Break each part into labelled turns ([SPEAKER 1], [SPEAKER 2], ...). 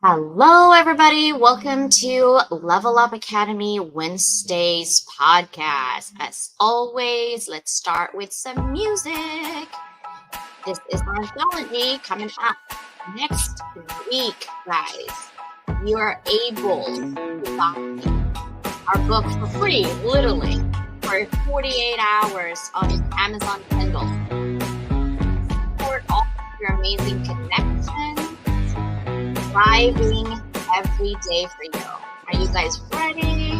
[SPEAKER 1] Hello, everybody. Welcome to Level Up Academy Wednesdays podcast. As always, let's start with some music. This is our anthology coming up next week, guys. You are able to buy our book for free, literally, for 48 hours on Amazon Kindle. Support all of your amazing connections. Thriving every day for you. Are you guys ready?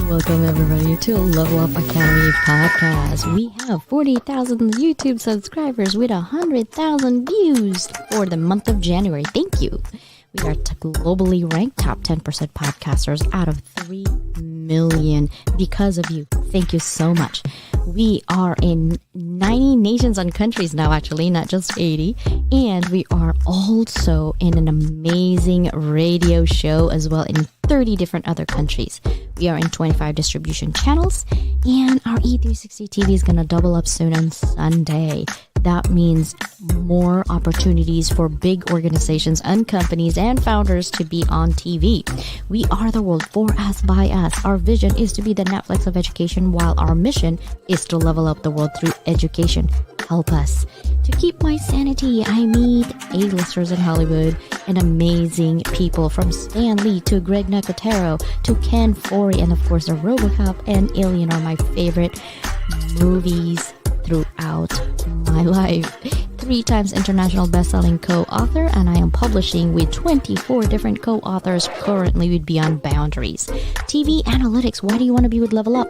[SPEAKER 2] Welcome everybody to Level Up Academy podcast. We have 40,000 YouTube subscribers with 100,000 views for the month of January. Thank you. We are globally ranked top 10% podcasters out of 3 million because of you. Thank you so much. We are in 90 nations and countries now, actually, not just 80. And we are also in an amazing radio show as well in 30 different other countries. We are in 25 distribution channels, and our E360 TV is going to double up soon on Sunday. That means more opportunities for big organizations and companies and founders to be on TV. We are the world for us, by us. Our vision is to be the Netflix of education, while our mission is to level up the world through education. Help us. To keep my sanity, I meet A-listers in Hollywood and amazing people from Stan Lee to Greg Nicotero to Ken Foree, and of course, RoboCop and Alien are my favorite movies throughout my life. 3 times international best-selling co-author, and I am publishing with 24 different co-authors currently with Beyond Boundaries. TV analytics, why do you want to be with Level Up?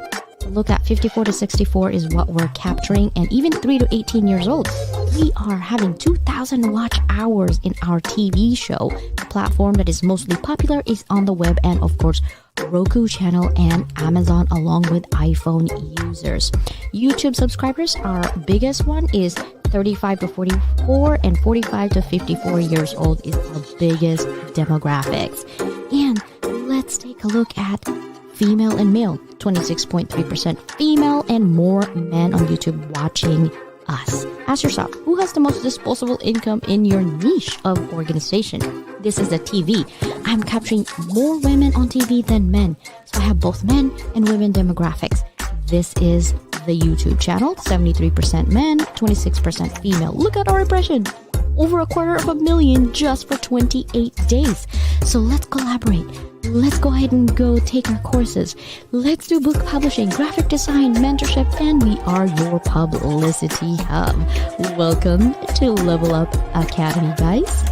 [SPEAKER 2] Look at 54 to 64 is what we're capturing, and even 3 to 18 years old. We are having 2,000 watch hours in our TV show. The platform that is mostly popular is on the web and, of course, Roku channel and Amazon, along with iPhone users. YouTube subscribers, our biggest one is 35 to 44, and 45 to 54 years old is our biggest demographics. And let's take a look at female and male. 26.3% female and more men on YouTube watching us. Ask yourself, who has the most disposable income in your niche of organization? This is the TV. I'm capturing more women on TV than men. So I have both men and women demographics. This is the YouTube channel. 73% men, 26% female. Look at our impression. Over 250,000 just for 28 days. So let's collaborate. Let's go ahead and go take our courses. Let's do book publishing, graphic design, mentorship, and we are your publicity hub. Welcome to Level Up Academy, guys.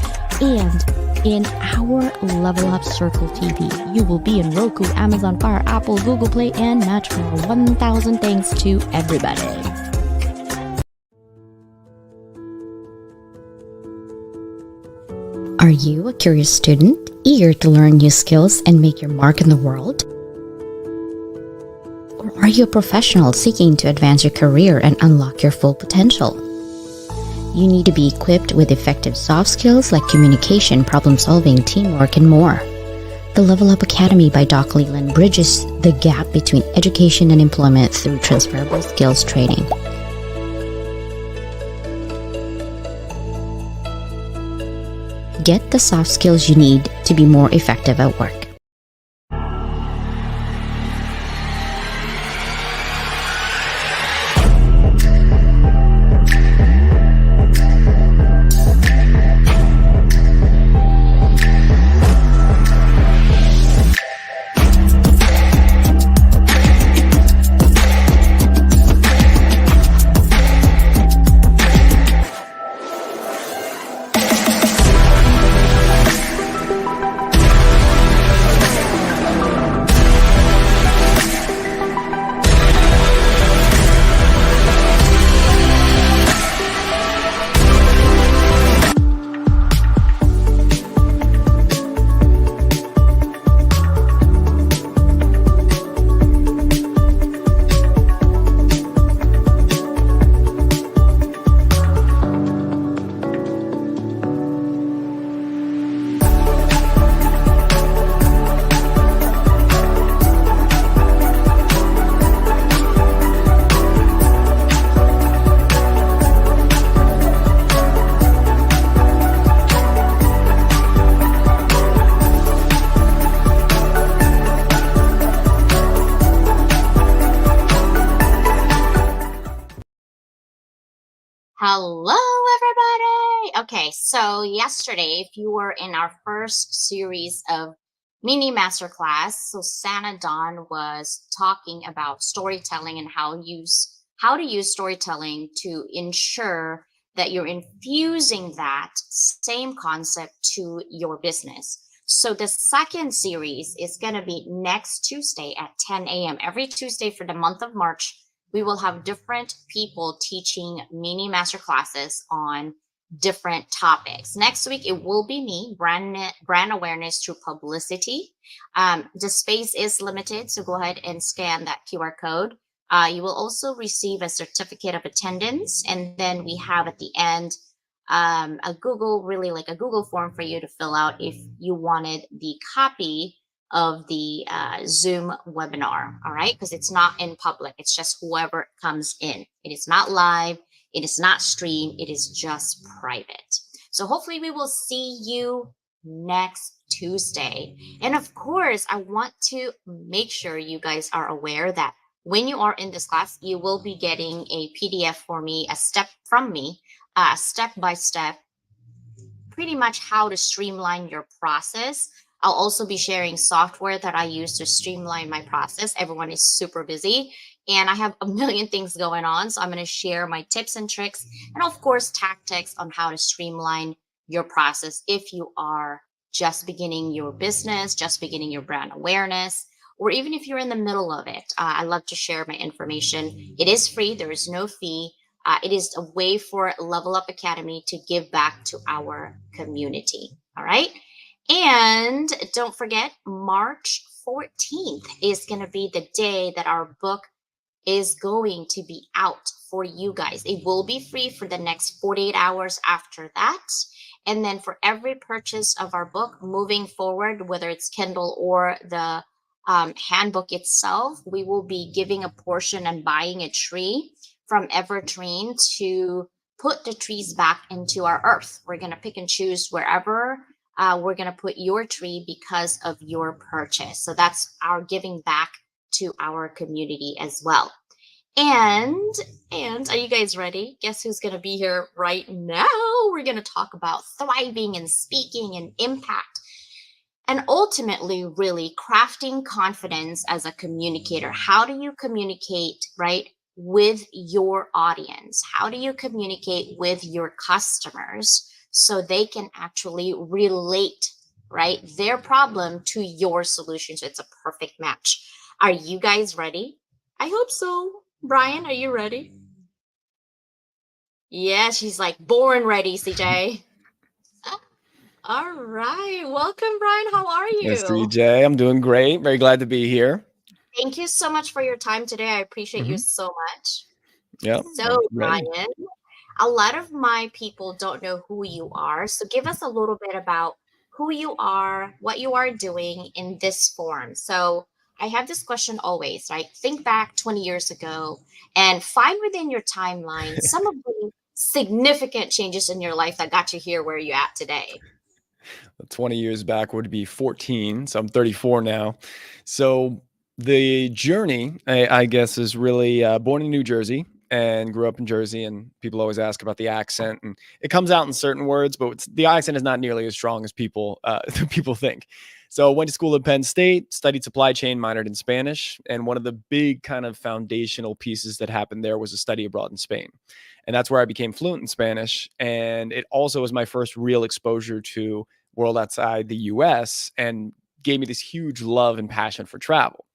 [SPEAKER 2] And in our Level Up Circle TV, you will be in Roku, Amazon Fire, Apple, Google Play, and much more. 1,000 thanks to everybody. Are you a curious student, eager to learn new skills and make your mark in the world? Or are you a professional seeking to advance your career and unlock your full potential? You need to be equipped with effective soft skills like communication, problem solving, teamwork, and more. The Level Up Academy by Doc Leyland bridges the gap between education and employment through transferable skills training. Get the soft skills you need to be more effective at work.
[SPEAKER 1] Hello, everybody. Okay, so yesterday, if you were in our first series of mini masterclass, so Santa Dawn was talking about storytelling and how to use storytelling to ensure that you're infusing that same concept to your business. So the second series is going to be next Tuesday at 10 a.m. Every Tuesday for the month of March, we will have different people teaching mini master classes on different topics. Next week, it will be me, brand awareness through publicity. The space is limited, so go ahead and scan that QR code. You will also receive a certificate of attendance, and then we have at the end a really like a Google form for you to fill out if you wanted the copy of the Zoom webinar. All right, because it's not in public, it's just whoever comes in. It is not live, it is not streamed, it is just private. So hopefully we will see you next Tuesday. And of course, I want to make sure you guys are aware that when you are in this class, you will be getting a PDF for me, a step from me, step by step, pretty much how to streamline your process. I'll also be sharing software that I use to streamline my process. Everyone is super busy and I have a million things going on. So I'm going to share my tips and tricks and, of course, tactics on how to streamline your process if you are just beginning your business, just beginning your brand awareness, or even if you're in the middle of it. I love to share my information. It is free, there is no fee. It is a way for Level Up Academy to give back to our community. All right. And don't forget, March 14th is going to be the day that our book is going to be out for you guys. It will be free for the next 48 hours after that. And then for every purchase of our book moving forward, whether it's Kindle or the handbook itself, we will be giving a portion and buying a tree from Evergreen to put the trees back into our earth. We're going to pick and choose wherever we're going to put your tree because of your purchase. So that's our giving back to our community as well. And are you guys ready? Guess who's going to be here right now? We're going to talk about thriving and speaking and impact. And ultimately, really crafting confidence as a communicator. How do you communicate, right, with your audience? How do you communicate with your customers so they can actually relate, right, their problem to your solution? So it's a perfect match. Are you guys ready? I hope so. Brian, are you ready? Yeah, she's like born ready, CJ. All right. Welcome, Brian. How are
[SPEAKER 3] Yes,
[SPEAKER 1] you?
[SPEAKER 3] CJ. I'm doing great. Very glad to be here.
[SPEAKER 1] Thank you so much for your time today. I appreciate you
[SPEAKER 3] hmm
[SPEAKER 1] so much.
[SPEAKER 3] Yeah,
[SPEAKER 1] So,
[SPEAKER 3] I'm ready.
[SPEAKER 1] Brian, a lot of my people don't know who you are. So, give us a little bit about who you are, what you are doing in this form. So, I have this question always, right? Think back 20 years ago and find within your timeline some of the significant changes in your life that got you here where you're at today.
[SPEAKER 3] 20 years back would be 14, so I'm 34 now. So the journey, I guess, is really born in New Jersey and grew up in Jersey. And people always ask about the accent, and it comes out in certain words, but the accent is not nearly as strong as people people think. So went to school at Penn State, studied supply chain, minored in Spanish, and one of the big kind of foundational pieces that happened there was a study abroad in Spain. And that's where I became fluent in Spanish. And it also was my first real exposure to world outside the US and gave me this huge love and passion for travel.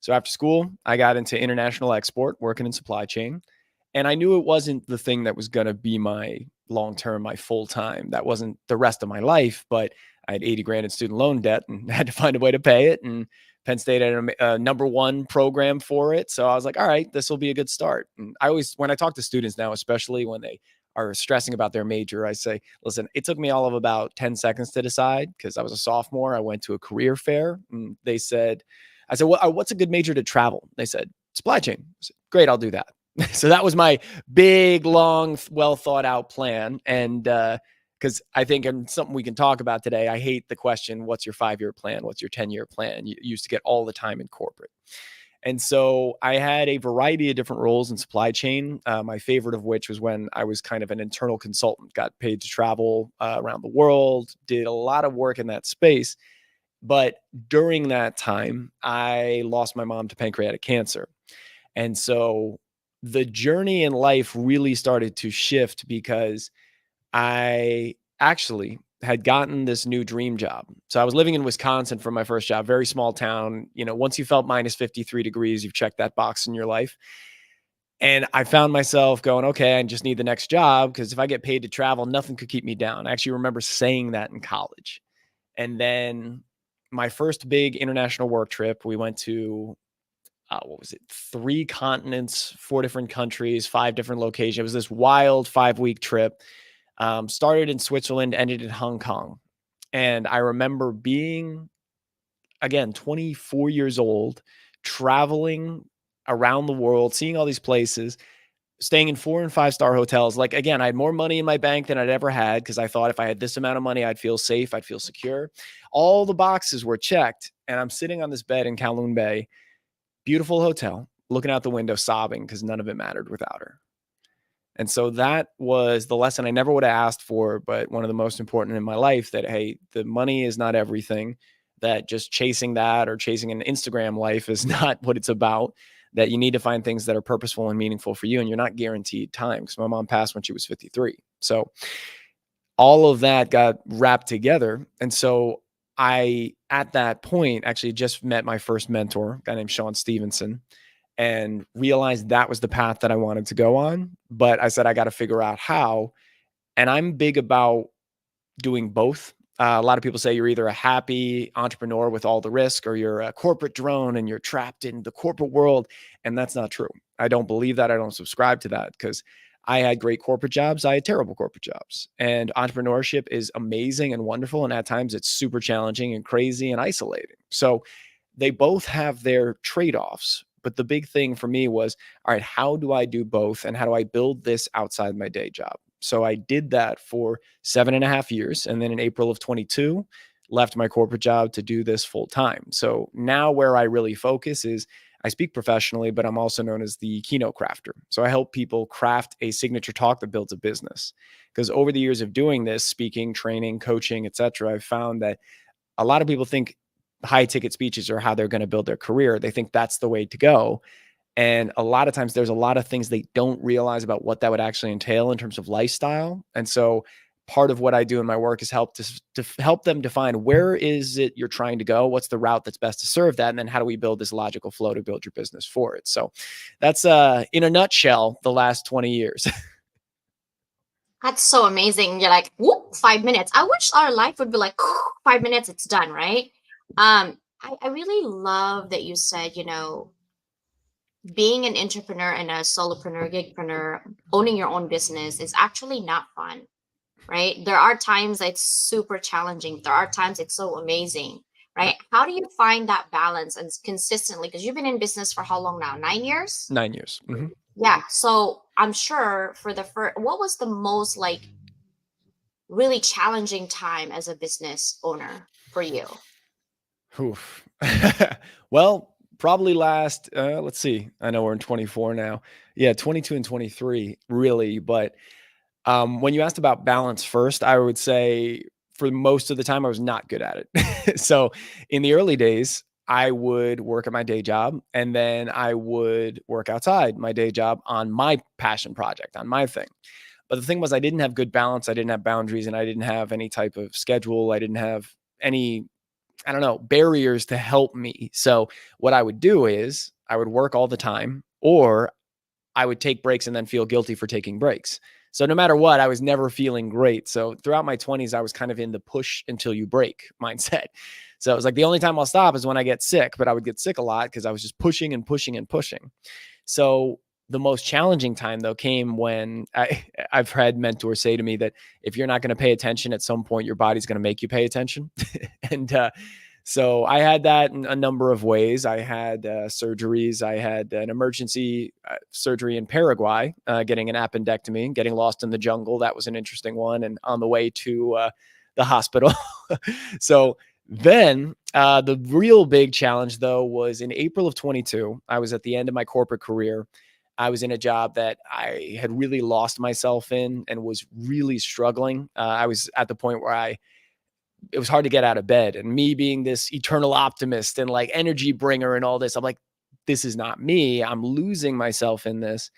[SPEAKER 3] So after school, I got into international export, working in supply chain. And I knew it wasn't the thing that was going to be my long term, my full time. That wasn't the rest of my life, but I had 80 grand in student loan debt and had to find a way to pay it. And Penn State had a number one program for it. So I was like, all right, this will be a good start. And I always, when I talk to students now, especially when they are stressing about their major, I say, listen, it took me all of about 10 seconds to decide because I was a sophomore. I went to a career fair and they said, I said, what's a good major to travel? They said, supply chain. I said, great, I'll do that. So that was my big, long, well thought out plan. And because I think, and something we can talk about today, I hate the question, what's your 5-year plan? What's your 10-year plan? You used to get all the time in corporate. And so I had a variety of different roles in supply chain. My favorite of which was when I was kind of an internal consultant, got paid to travel around the world, did a lot of work in that space. But during that time, I lost my mom to pancreatic cancer. And so the journey in life really started to shift because I actually had gotten this new dream job. So I was living in Wisconsin for my first job, very small town. Once you felt minus 53 degrees, you've checked that box in your life. And I found myself going, okay, I just need the next job because if I get paid to travel, nothing could keep me down. I actually remember saying that in college. And then my first big international work trip, we went to, what was it? 3 continents, 4 different countries, 5 different locations. It was this wild 5-week trip. Started in Switzerland, ended in Hong Kong. And I remember being, again, 24 years old, traveling around the world, seeing all these places, staying in 4 and 5-star hotels. Like, again, I had more money in my bank than I'd ever had because I thought if I had this amount of money, I'd feel safe, I'd feel secure. All the boxes were checked. And I'm sitting on this bed in Kowloon Bay, beautiful hotel, looking out the window, sobbing because none of it mattered without her. And so that was the lesson I never would have asked for, but one of the most important in my life, that, hey, the money is not everything, that just chasing that or chasing an Instagram life is not what it's about, that you need to find things that are purposeful and meaningful for you. And you're not guaranteed time because my mom passed when she was 53. So all of that got wrapped together. And so I, at that point, actually just met my first mentor, a guy named Sean Stevenson, and realized that was the path that I wanted to go on. But I said, I got to figure out how. And I'm big about doing both. A lot of people say you're either a happy entrepreneur with all the risk or you're a corporate drone and you're trapped in the corporate world. And that's not true. I don't believe that. I don't subscribe to that because I had great corporate jobs. I had terrible corporate jobs. And entrepreneurship is amazing and wonderful. And at times it's super challenging and crazy and isolating. So they both have their trade-offs. But the big thing for me was, all right, how do I do both? And how do I build this outside my day job? So I did that for 7.5 years. And then in April of 22, left my corporate job to do this full time. So now where I really focus is I speak professionally, but I'm also known as the keynote crafter. So I help people craft a signature talk that builds a business. Because over the years of doing this, speaking, training, coaching, etc., I've found that a lot of people think high ticket speeches are how they're going to build their career. They think that's the way to go. And a lot of times there's a lot of things they don't realize about what that would actually entail in terms of lifestyle. And so part of what I do in my work is help to help them define where is it you're trying to go? What's the route that's best to serve that? And then how do we build this logical flow to build your business for it? So that's in a nutshell, the last 20 years.
[SPEAKER 1] That's so amazing. You're like, whoop, 5 minutes. I wish our life would be like 5 minutes, it's done, right? I really love that you said, being an entrepreneur and a solopreneur, gigpreneur, owning your own business is actually not fun, right? There are times it's super challenging. There are times it's so amazing, right? How do you find that balance and consistently? Because you've been in business for how long now? 9 years?
[SPEAKER 3] 9 years. Mm-hmm.
[SPEAKER 1] Yeah. So I'm sure for the first, what was the most like really challenging time as a business owner for you?
[SPEAKER 3] Oof. Well, probably last, let's see. I know we're in 24 now. Yeah, 22 and 23, really. But when you asked about balance first, I would say for most of the time, I was not good at it. So in the early days, I would work at my day job and then I would work outside my day job on my passion project, on my thing. But the thing was, I didn't have good balance. I didn't have boundaries and I didn't have any type of schedule. I didn't have any, I don't know, barriers to help me. So what I would do is I would work all the time or I would take breaks and then feel guilty for taking breaks. So no matter what, I was never feeling great. So throughout my 20s, I was kind of in the push until you break mindset. So it was like the only time I'll stop is when I get sick, but I would get sick a lot because I was just pushing and pushing and pushing. So the most challenging time though came when I've had mentors say to me that if you're not going to pay attention at some point, your body's going to make you pay attention. And so I had that in a number of ways. I had surgeries. I had an emergency surgery in Paraguay, getting an appendectomy, getting lost in the jungle. That was an interesting one. And on the way to the hospital. So Then the real big challenge, though, was in April of 22. I was at the end of my corporate career. I was in a job that I had really lost myself in and was really struggling. I was at the point where it was hard to get out of bed. And me being this eternal optimist and like energy bringer and all this, I'm like, this is not me. I'm losing myself in this.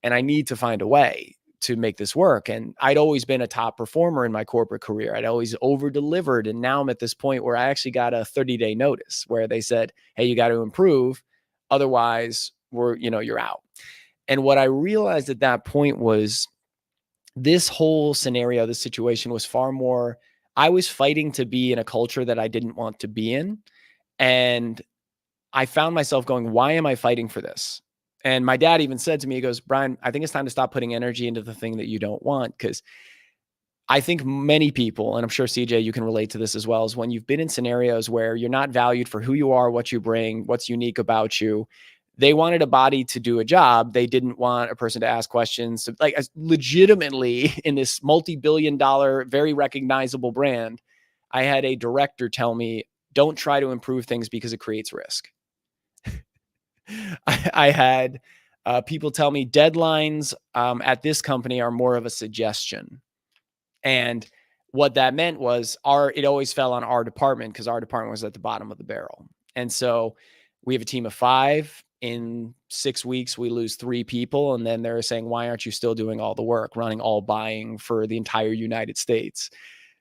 [SPEAKER 3] And I need to find a way to make this work. And I'd always been a top performer in my corporate career. I'd always over delivered. And now I'm at this point where I actually got a 30-day notice where they said, hey, you got to improve. Otherwise you're out. And what I realized at that point was this whole scenario, this situation was far more, I was fighting to be in a culture that I didn't want to be in. And I found myself going, why am I fighting for this? And my dad even said to me, he goes, Brian, I think it's time to stop putting energy into the thing that you don't want. Because I think many people, and I'm sure CJ, you can relate to this as well, is when you've been in scenarios where you're not valued for who you are, what you bring, what's unique about you. They wanted a body to do a job. They didn't want a person to ask questions. So like legitimately in this multi-billion-dollar, very recognizable brand, I had a director tell me, don't try to improve things because it creates risk. I had people tell me deadlines at this company are more of a suggestion. And what that meant was it always fell on our department because our department was at the bottom of the barrel. And so we have a team of 5. In 6 weeks, we lose 3 people. And then they're saying, why aren't you still doing all the work, running all buying for the entire United States?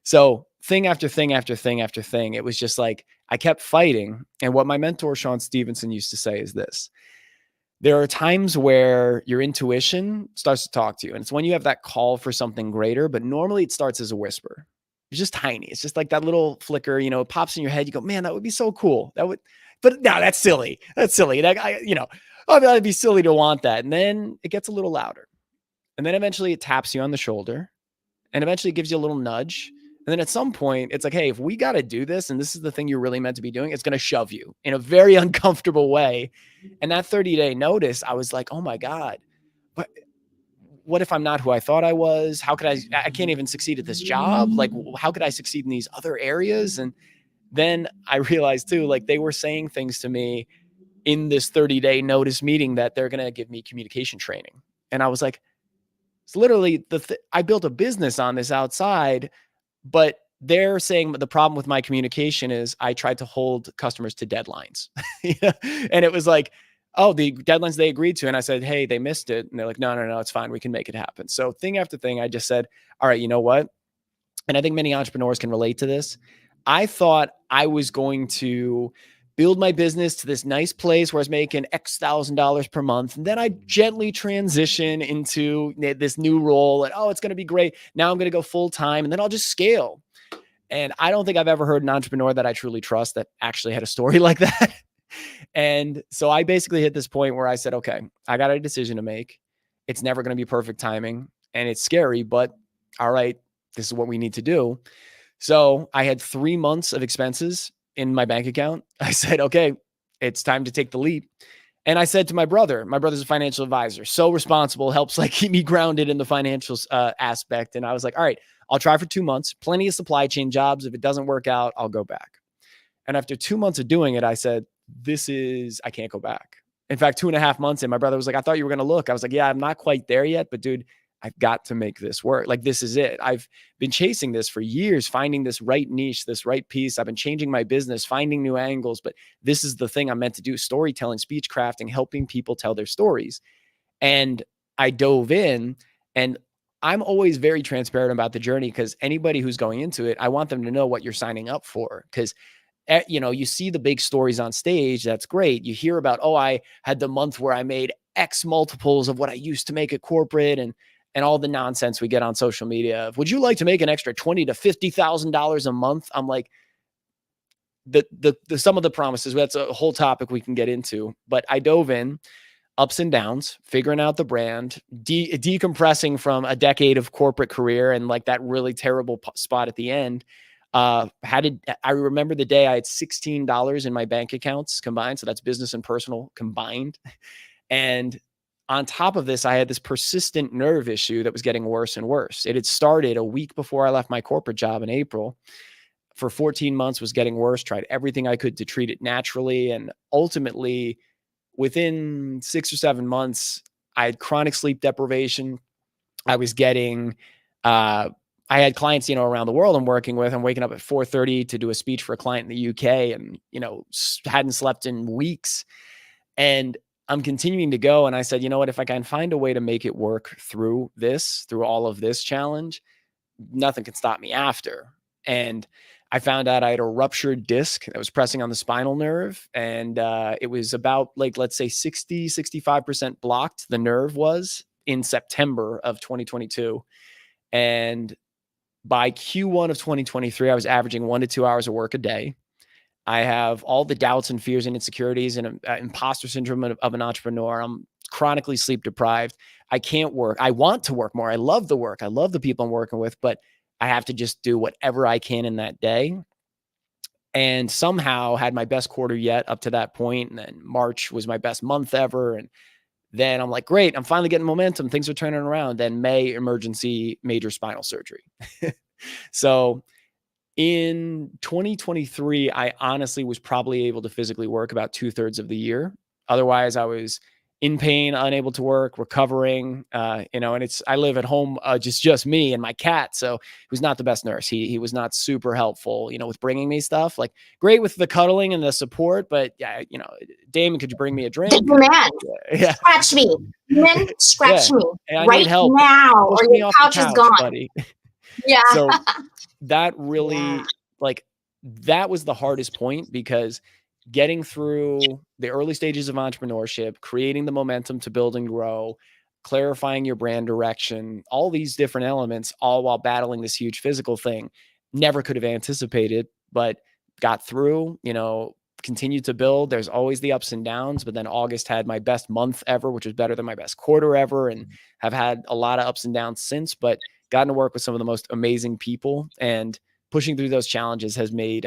[SPEAKER 3] So thing after thing after thing after thing, it was just like, I kept fighting. And what my mentor, Sean Stevenson, used to say is this: there are times where your intuition starts to talk to you. And it's when you have that call for something greater, but normally it starts as a whisper. It's just tiny. It's just like that little flicker, it pops in your head. You go, man, that would be so cool. But no, that's silly. That's silly. That'd be silly to want that. And then it gets a little louder. And then eventually it taps you on the shoulder, and eventually it gives you a little nudge. And then at some point it's like, hey, if we got to do this, and this is the thing you're really meant to be doing, it's going to shove you in a very uncomfortable way. And that 30-day notice, I was like, oh my God, but what if I'm not who I thought I was? How could I can't even succeed at this job. Like, how could I succeed in these other areas? And then I realized too, like they were saying things to me in this 30-day notice meeting that they're going to give me communication training. And I was like, it's literally I built a business on this outside, but they're saying the problem with my communication is I tried to hold customers to deadlines. And it was like, oh, the deadlines they agreed to. And I said, hey, they missed it. And they're like, no, it's fine. We can make it happen. So thing after thing, I just said, all right, you know what? And I think many entrepreneurs can relate to this. I thought I was going to build my business to this nice place where I was making X $1,000s per month. And then I gently transition into this new role and, oh, it's going to be great. Now I'm going to go full time and then I'll just scale. And I don't think I've ever heard an entrepreneur that I truly trust that actually had a story like that. And so I basically hit this point where I said, okay, I got a decision to make. It's never going to be perfect timing and it's scary, but all right, this is what we need to do. So I had 3 months of expenses in my bank account. I said, okay, it's time to take the leap. And I said to my brother's a financial advisor, so responsible, helps like keep me grounded in the financial aspect. And I was like, all right, I'll try for 2 months, plenty of supply chain jobs. If it doesn't work out, I'll go back. And after 2 months of doing it, I said, I can't go back. In fact, 2.5 months in, my brother was like, I thought you were going to look. I was like, yeah, I'm not quite there yet, but dude, I've got to make this work. Like, this is it. I've been chasing this for years, finding this right niche, this right piece. I've been changing my business, finding new angles, but this is the thing I'm meant to do: storytelling, speech crafting, helping people tell their stories. And I dove in, and I'm always very transparent about the journey because anybody who's going into it, I want them to know what you're signing up for. Because you see the big stories on stage. That's great. You hear about, oh, I had the month where I made X multiples of what I used to make at corporate, and all the nonsense we get on social media. Would you like to make an extra $20,000 to $50,000 a month? I'm like, the some of the promises, that's a whole topic we can get into, but I dove in, ups and downs, figuring out the brand, decompressing from a decade of corporate career and like that really terrible spot at the end. I remember the day I had $16 in my bank accounts combined. So that's business and personal combined. And on top of this, I had this persistent nerve issue that was getting worse and worse. It had started a week before I left my corporate job in April. for 14 months was getting worse, tried everything I could to treat it naturally. And ultimately, within 6 or 7 months, I had chronic sleep deprivation. I was getting, I had clients, around the world I'm working with. I'm waking up at 4:30 to do a speech for a client in the UK and, hadn't slept in weeks. And I'm continuing to go. And I said, you know what, if I can find a way to make it work through all of this challenge, nothing can stop me after. And I found out I had a ruptured disc that was pressing on the spinal nerve. And it was about, like, let's say 65% blocked. The nerve was in September of 2022. And by Q1 of 2023, I was averaging 1 to 2 hours of work a day. I have all the doubts and fears and insecurities and imposter syndrome of an entrepreneur. I'm chronically sleep deprived. I can't work. I want to work more. I love the work. I love the people I'm working with, but I have to just do whatever I can in that day. And somehow had my best quarter yet up to that point. And then March was my best month ever. And then I'm like, great, I'm finally getting momentum. Things are turning around. Then May, emergency major spinal surgery. So in 2023, I honestly was probably able to physically work about 2/3 of the year. Otherwise, I was in pain, unable to work, recovering, and I live at home, just me and my cat. So he was not the best nurse. He was not super helpful, with bringing me stuff. Like, great with the cuddling and the support, but yeah, Damon, could you bring me a drink?
[SPEAKER 1] Man,
[SPEAKER 3] yeah.
[SPEAKER 1] Scratch me. Men, scratch me
[SPEAKER 3] I
[SPEAKER 1] right
[SPEAKER 3] need help.
[SPEAKER 1] now,
[SPEAKER 3] Push
[SPEAKER 1] or
[SPEAKER 3] me
[SPEAKER 1] your
[SPEAKER 3] off the
[SPEAKER 1] couch is gone.
[SPEAKER 3] buddy.
[SPEAKER 1] Yeah.
[SPEAKER 3] So that really, that was the hardest point, because getting through the early stages of entrepreneurship, creating the momentum to build and grow, clarifying your brand direction, all these different elements, all while battling this huge physical thing, never could have anticipated, but got through, continued to build. There's always the ups and downs, but then August had my best month ever, which was better than my best quarter ever, and have had a lot of ups and downs since, but gotten to work with some of the most amazing people, and pushing through those challenges has made,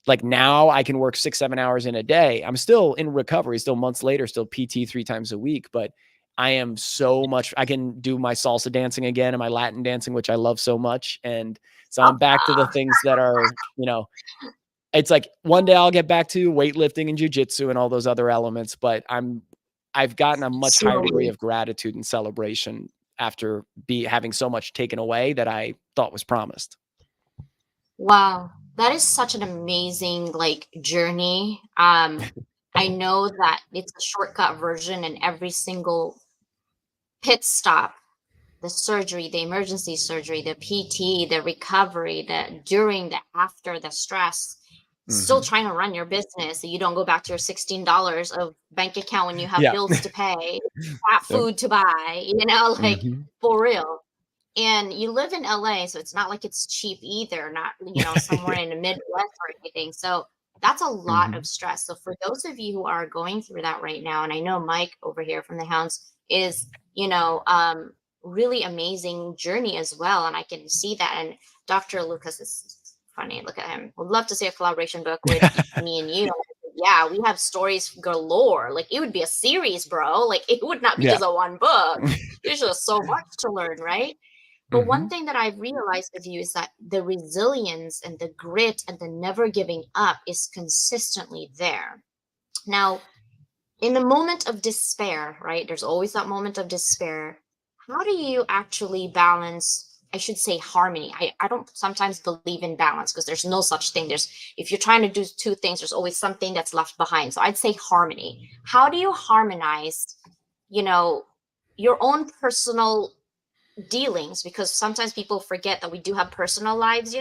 [SPEAKER 3] like, now I can work 6-7 hours in a day. I'm still in recovery, still months later, still PT 3 times a week, but I am so much, I can do my salsa dancing again and my Latin dancing, which I love so much. And so I'm back to the things that are, it's like one day I'll get back to weightlifting and jujitsu and all those other elements, but I've gotten a much higher degree of gratitude and celebration after having so much taken away that I thought was promised.
[SPEAKER 1] Wow, that is such an amazing journey. I know that it's a shortcut version, and every single pit stop, the surgery, the emergency surgery, the PT, the recovery, the during, the after, the stress, still trying to run your business so you don't go back to your $16 of bank account when you have bills to pay, food to buy, for real. And you live in LA, so it's not like it's cheap either, not, somewhere in the Midwest or anything. So that's a lot of stress. So for those of you who are going through that right now, and I know Mike over here from the Hounds is, really amazing journey as well. And I can see that. And Dr. Lucas is funny. Look at him. Would love to see a collaboration book with me and you. Yeah, we have stories galore. Like, it would be a series, bro. Like, it would not be just a one book. There's just so much to learn, right? But one thing that I've realized with you is that the resilience and the grit and the never giving up is consistently there. Now, in the moment of despair, right? There's always that moment of despair. How do you actually balance, I should say, harmony? I don't sometimes believe in balance, because there's no such thing. If you're trying to do two things, there's always something that's left behind. So I'd say harmony. How do you harmonize, your own personal dealings, because sometimes people forget that we do have personal lives,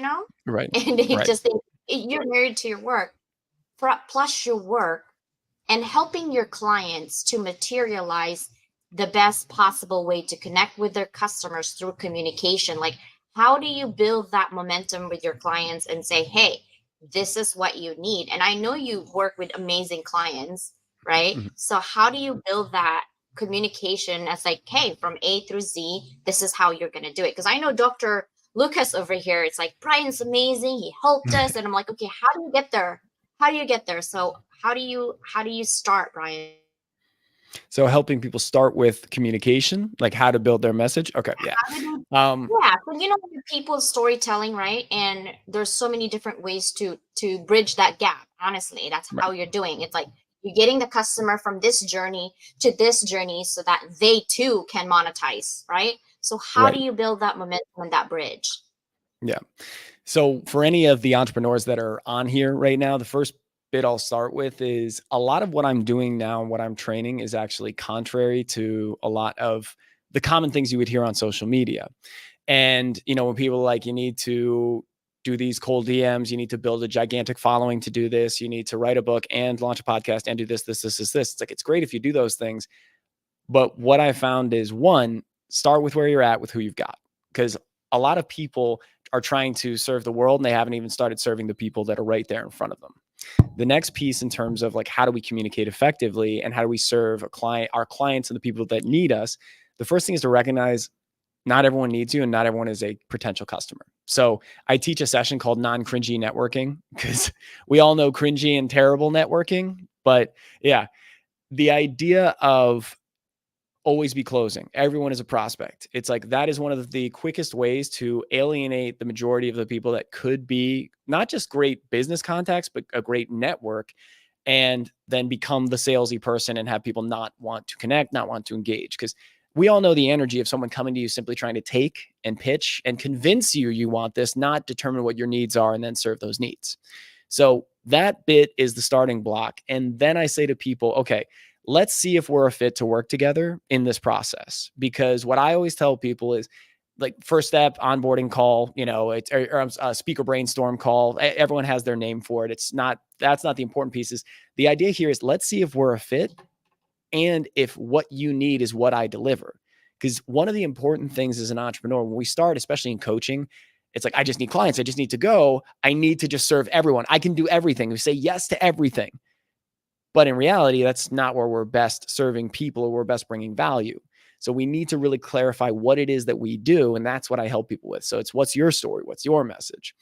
[SPEAKER 3] right?
[SPEAKER 1] And they just think you're married to your work, plus your work, and helping your clients to materialize the best possible way to connect with their customers through communication. Like, how do you build that momentum with your clients and say, hey, this is what you need? And I know you work with amazing clients, right? So how do you build that communication as like, hey, from A through Z, this is how you're going to do it? Because I know Dr. Lucas over here, it's like, Brian's amazing, he helped us. And I'm like, okay, how do you get there? So how do you start, Brian?
[SPEAKER 3] So helping people start with communication, like how to build their message. Okay. Yeah.
[SPEAKER 1] How to
[SPEAKER 3] Um,
[SPEAKER 1] Yeah, but people's storytelling, right? And there's so many different ways to bridge that gap. Honestly, that's
[SPEAKER 3] right.
[SPEAKER 1] how you're doing. It's like you're getting the customer from this journey to this journey so that they too can monetize, right? So how do
[SPEAKER 3] Right.
[SPEAKER 1] you build that momentum and that bridge?
[SPEAKER 3] Yeah. So for any of the entrepreneurs that are on here right now, the first bit I'll start with is a lot of what I'm doing now and what I'm training is actually contrary to a lot of the common things you would hear on social media. And, when people are like, you need to do these cold DMs, you need to build a gigantic following to do this, you need to write a book and launch a podcast and do this. It's like, it's great if you do those things. But what I found is one, start with where you're at with who you've got. Because a lot of people are trying to serve the world and they haven't even started serving the people that are right there in front of them. The next piece in terms of like, how do we communicate effectively and how do we serve our clients and the people that need us? The first thing is to recognize not everyone needs you and not everyone is a potential customer. So I teach a session called non-cringy networking because we all know cringy and terrible networking. But yeah, the idea of always be closing. Everyone is a prospect. It's like that is one of the quickest ways to alienate the majority of the people that could be not just great business contacts, but a great network, and then become the salesy person and have people not want to connect, not want to engage. Because we all know the energy of someone coming to you simply trying to take and pitch and convince you want this, not determine what your needs are and then serve those needs. So that bit is the starting block. And then I say to people, okay, let's see if we're a fit to work together in this process. Because what I always tell people is like first step onboarding call, it's or a speaker brainstorm call. Everyone has their name for it. That's not the important pieces. The idea here is let's see if we're a fit and if what you need is what I deliver. Because one of the important things as an entrepreneur, when we start, especially in coaching, it's like, I just need clients. I just need to go. I need to just serve everyone. I can do everything. We say yes to everything. But in reality, that's not where we're best serving people or we're best bringing value. So we need to really clarify what it is that we do. And that's what I help people with. So it's what's your story? What's your message?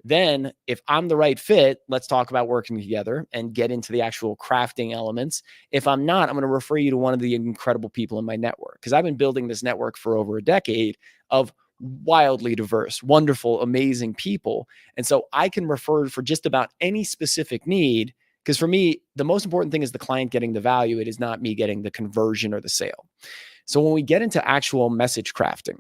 [SPEAKER 3] Then if I'm the right fit, let's talk about working together and get into the actual crafting elements. If I'm not, I'm going to refer you to one of the incredible people in my network because I've been building this network for over a decade of wildly diverse, wonderful, amazing people. And so I can refer for just about any specific need because for me, the most important thing is the client getting the value. It is not me getting the conversion or the sale. So when we get into actual message crafting,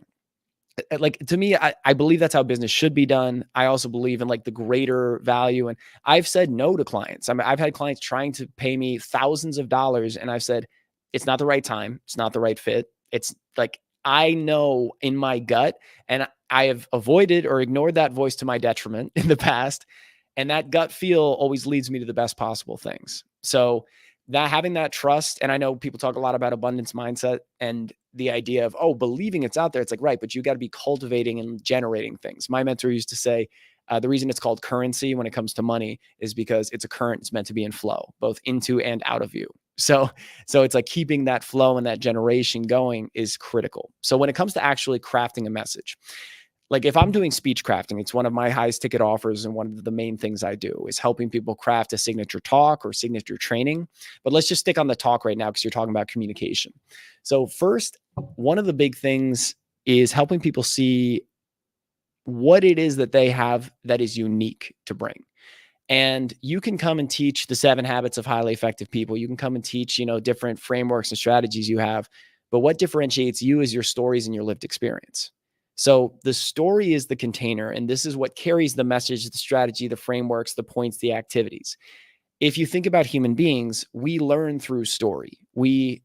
[SPEAKER 3] like to me, I believe that's how business should be done. I also believe in like the greater value. And I've said no to clients. I mean, I've had clients trying to pay me thousands of dollars. And I've said, it's not the right time. It's not the right fit. It's like, I know in my gut, and I have avoided or ignored that voice to my detriment in the past. And that gut feel always leads me to the best possible things. So that having that trust, and I know people talk a lot about abundance mindset and the idea of, oh, believing it's out there. It's like, right, but you got to be cultivating and generating things. My mentor used to say, the reason it's called currency when it comes to money is because it's a current. It's meant to be in flow, both into and out of you. So it's like keeping that flow and that generation going is critical. So when it comes to actually crafting a message, like if I'm doing speech crafting, it's one of my highest ticket offers. And one of the main things I do is helping people craft a signature talk or signature training. But let's just stick on the talk right now because you're talking about communication. So first, one of the big things is helping people see what it is that they have that is unique to bring. And you can come and teach the 7 habits of highly effective people. You can come and teach, different frameworks and strategies you have. But what differentiates you is your stories and your lived experience. So the story is the container, and this is what carries the message, the strategy, the frameworks, the points, the activities. If you think about human beings, we learn through story. We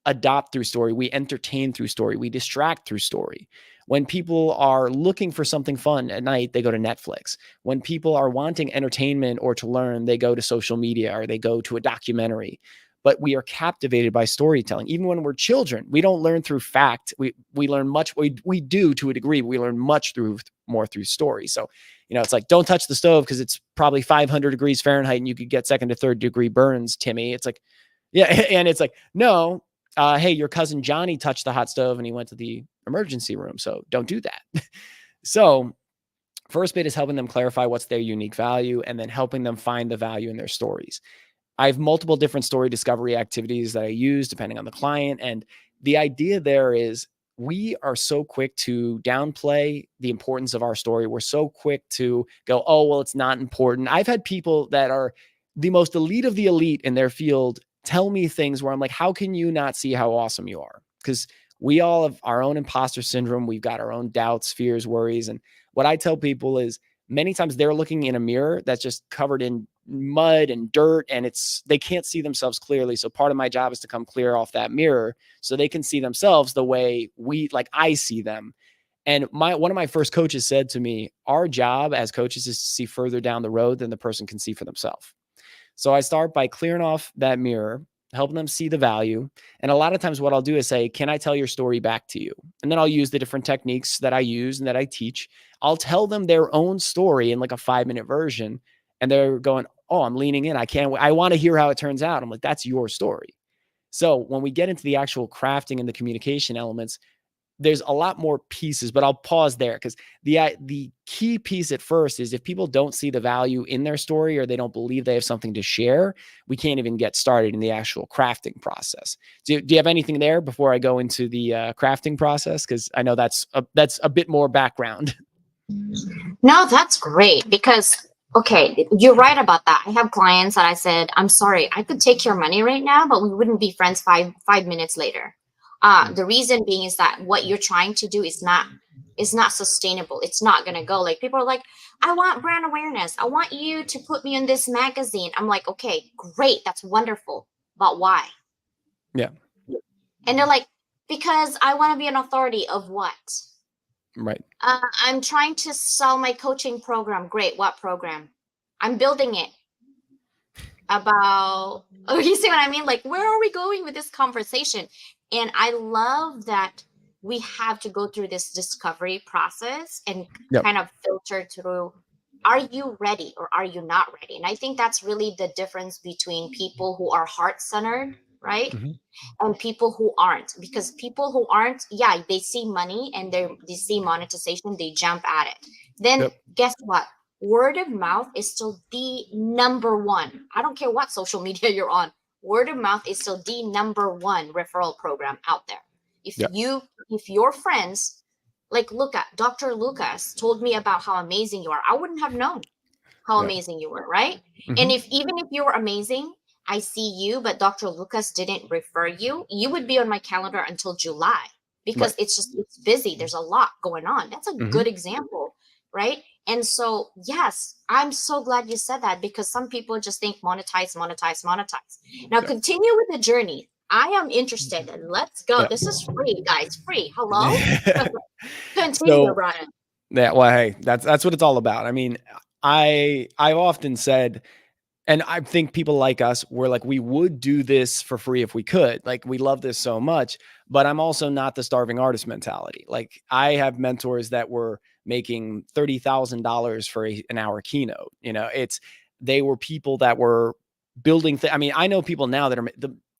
[SPEAKER 3] adopt through story. We entertain through story. We distract through story. When people are looking for something fun at night, they go to Netflix. When people are wanting entertainment or to learn, they go to social media or they go to a documentary. But we are captivated by storytelling. Even when we're children, we don't learn through fact. We learn much. We do to a degree. But we learn much more through story. So, it's like, don't touch the stove because it's probably 500 degrees Fahrenheit and you could get 2nd to 3rd degree burns, Timmy. It's like, yeah. And it's like, no, hey, your cousin Johnny touched the hot stove and he went to the emergency room. So don't do that. So first bit is helping them clarify what's their unique value and then helping them find the value in their stories. I have multiple different story discovery activities that I use depending on the client. And the idea there is we are so quick to downplay the importance of our story. We're so quick to go, oh, well, it's not important. I've had people that are the most elite of the elite in their field tell me things where I'm like, how can you not see how awesome you are? Because we all have our own imposter syndrome. We've got our own doubts, fears, worries. And what I tell people is many times they're looking in a mirror that's just covered in mud and dirt, and they can't see themselves clearly. So part of my job is to come clear off that mirror so they can see themselves the way I see them. And one of my first coaches said to me, our job as coaches is to see further down the road than the person can see for themselves. So I start by clearing off that mirror, helping them see the value. And a lot of times what I'll do is say, can I tell your story back to you? And then I'll use the different techniques that I use and that I teach. I'll tell them their own story in like a 5-minute version. And they're going, oh, I'm leaning in. I want to hear how it turns out. I'm like, that's your story. So when we get into the actual crafting and the communication elements, there's a lot more pieces, but I'll pause there because the key piece at first is if people don't see the value in their story or they don't believe they have something to share, we can't even get started in the actual crafting process. Do you have anything there before I go into the crafting process? Because I know that's a bit more background.
[SPEAKER 1] No, that's great because, okay, you're right about that. I have clients that I said, I'm sorry, I could take your money right now, but we wouldn't be friends five minutes later. The reason being is that what you're trying to do is not sustainable. It's not going to go. Like people are like, I want brand awareness. I want you to put me in this magazine. I'm like, okay, great. That's wonderful. But why?
[SPEAKER 3] Yeah.
[SPEAKER 1] And they're like, because I want to be an authority of what?
[SPEAKER 3] Right.
[SPEAKER 1] I'm trying to sell my coaching program. Great. What program? I'm building it. Oh, you see what I mean? Like, where are we going with this conversation? And I love that we have to go through this discovery process and kind of filter through, are you ready or are you not ready? And I think that's really the difference between people who are heart-centered, right? Mm-hmm. And people who aren't. Because people who aren't, they see money and they see monetization, they jump at it. Then guess what? Word of mouth is still the number one. I don't care what social media you're on. Word of mouth is still the number one referral program out there. If your friends, like look at Dr. Lucas told me about how amazing you are, I wouldn't have known how amazing you were, right? Mm-hmm. And even if you were amazing, I see you, but Dr. Lucas didn't refer you, you would be on my calendar until July because it's busy. There's a lot going on. That's a good example, right? And so, yes, I'm so glad you said that because some people just think monetize. Now, continue with the journey. I am interested. Let's go. Yeah. This is free, guys. Free. Hello? Continue, Brian.
[SPEAKER 3] Yeah, well, hey, that's what it's all about. I mean, I've often said, and I think people like us, we're like, we would do this for free if we could. Like, we love this so much, but I'm also not the starving artist mentality. Like, I have mentors that were making $30,000 for an hour keynote. You know, they were people that were building. I mean, I know people now that are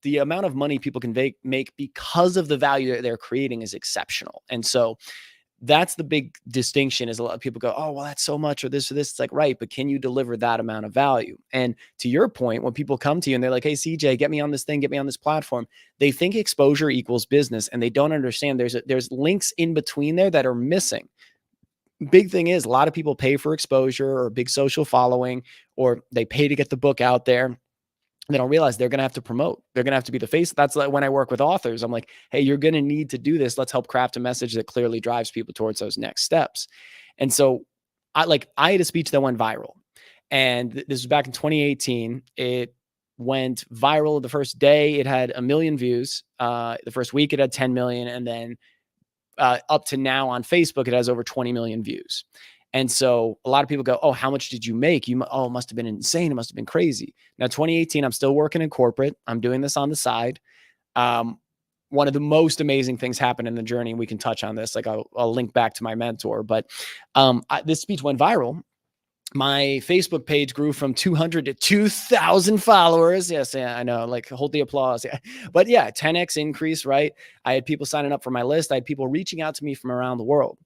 [SPEAKER 3] the amount of money people can make because of the value that they're creating is exceptional. And so that's the big distinction is a lot of people go, oh, well, that's so much or this or this. It's like, right. But can you deliver that amount of value? And to your point, when people come to you and they're like, hey, CJ, get me on this thing, get me on this platform. They think exposure equals business and they don't understand there's links in between there that are missing. Big thing is a lot of people pay for exposure or a big social following, or they pay to get the book out there. They don't realize they're going to have to promote. They're going to have to be the face. That's like when I work with authors, I'm like, hey, you're going to need to do this. Let's help craft a message that clearly drives people towards those next steps. And so I had a speech that went viral, and this was back in 2018. It went viral the first day. It had 1 million views. The first week it had 10 million. And then up to now on Facebook, it has over 20 million views. And so a lot of people go, oh, how much did you make? It must have been insane. It must have been crazy. Now, 2018, I'm still working in corporate. I'm doing this on the side. One of the most amazing things happened in the journey. We can touch on this. Like I'll link back to my mentor, but this speech went viral. My Facebook page grew from 200 to 2,000 followers. Yes, yeah, I know. Like, hold the applause. Yeah. But yeah, 10x increase, right? I had people signing up for my list. I had people reaching out to me from around the world.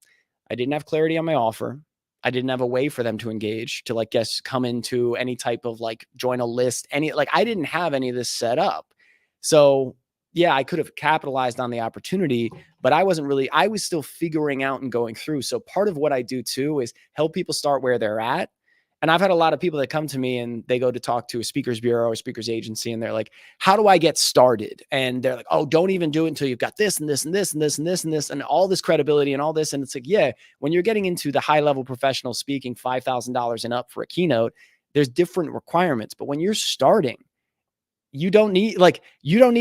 [SPEAKER 3] I didn't have clarity on my offer. I didn't have a way for them to engage, to like guess come into any type of like join a list, I didn't have any of this set up. So yeah, I could have capitalized on the opportunity, but I was still figuring out and going through. So part of what I do too is help people start where they're at. And I've had a lot of people that come to me and they go to talk to a speakers bureau or speakers agency. And they're like, how do I get started? And they're like, oh, don't even do it until you've got this and this and this and this and this and this and all this credibility and all this. And it's like, yeah, when you're getting into the high level professional speaking, $5,000 and up for a keynote, there's different requirements. But when you're starting, you don't need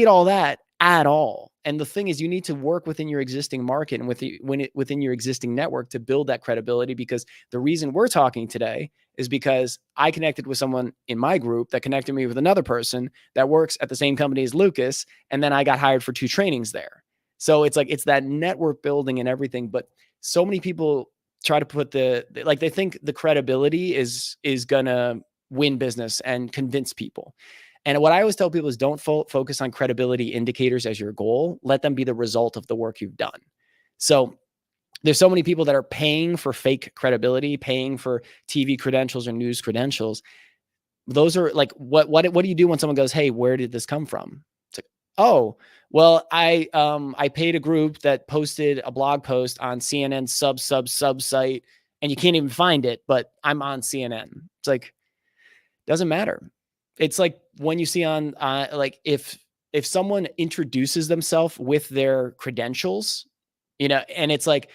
[SPEAKER 3] all that at all. And the thing is, you need to work within your existing market and within your existing network to build that credibility, because the reason we're talking today is because I connected with someone in my group that connected me with another person that works at the same company as Lucas. And then I got hired for 2 trainings there. So it's like, it's that network building and everything. But so many people try to put they think the credibility is going to win business and convince people. And what I always tell people is don't focus on credibility indicators as your goal. Let them be the result of the work you've done. So there's so many people that are paying for fake credibility, paying for TV credentials or news credentials. Those are like, what do you do when someone goes, hey, where did this come from? It's like, oh, well, I paid a group that posted a blog post on CNN sub site, and you can't even find it, but I'm on CNN. It's like, doesn't matter. It's like when you see on like if someone introduces themselves with their credentials, and it's like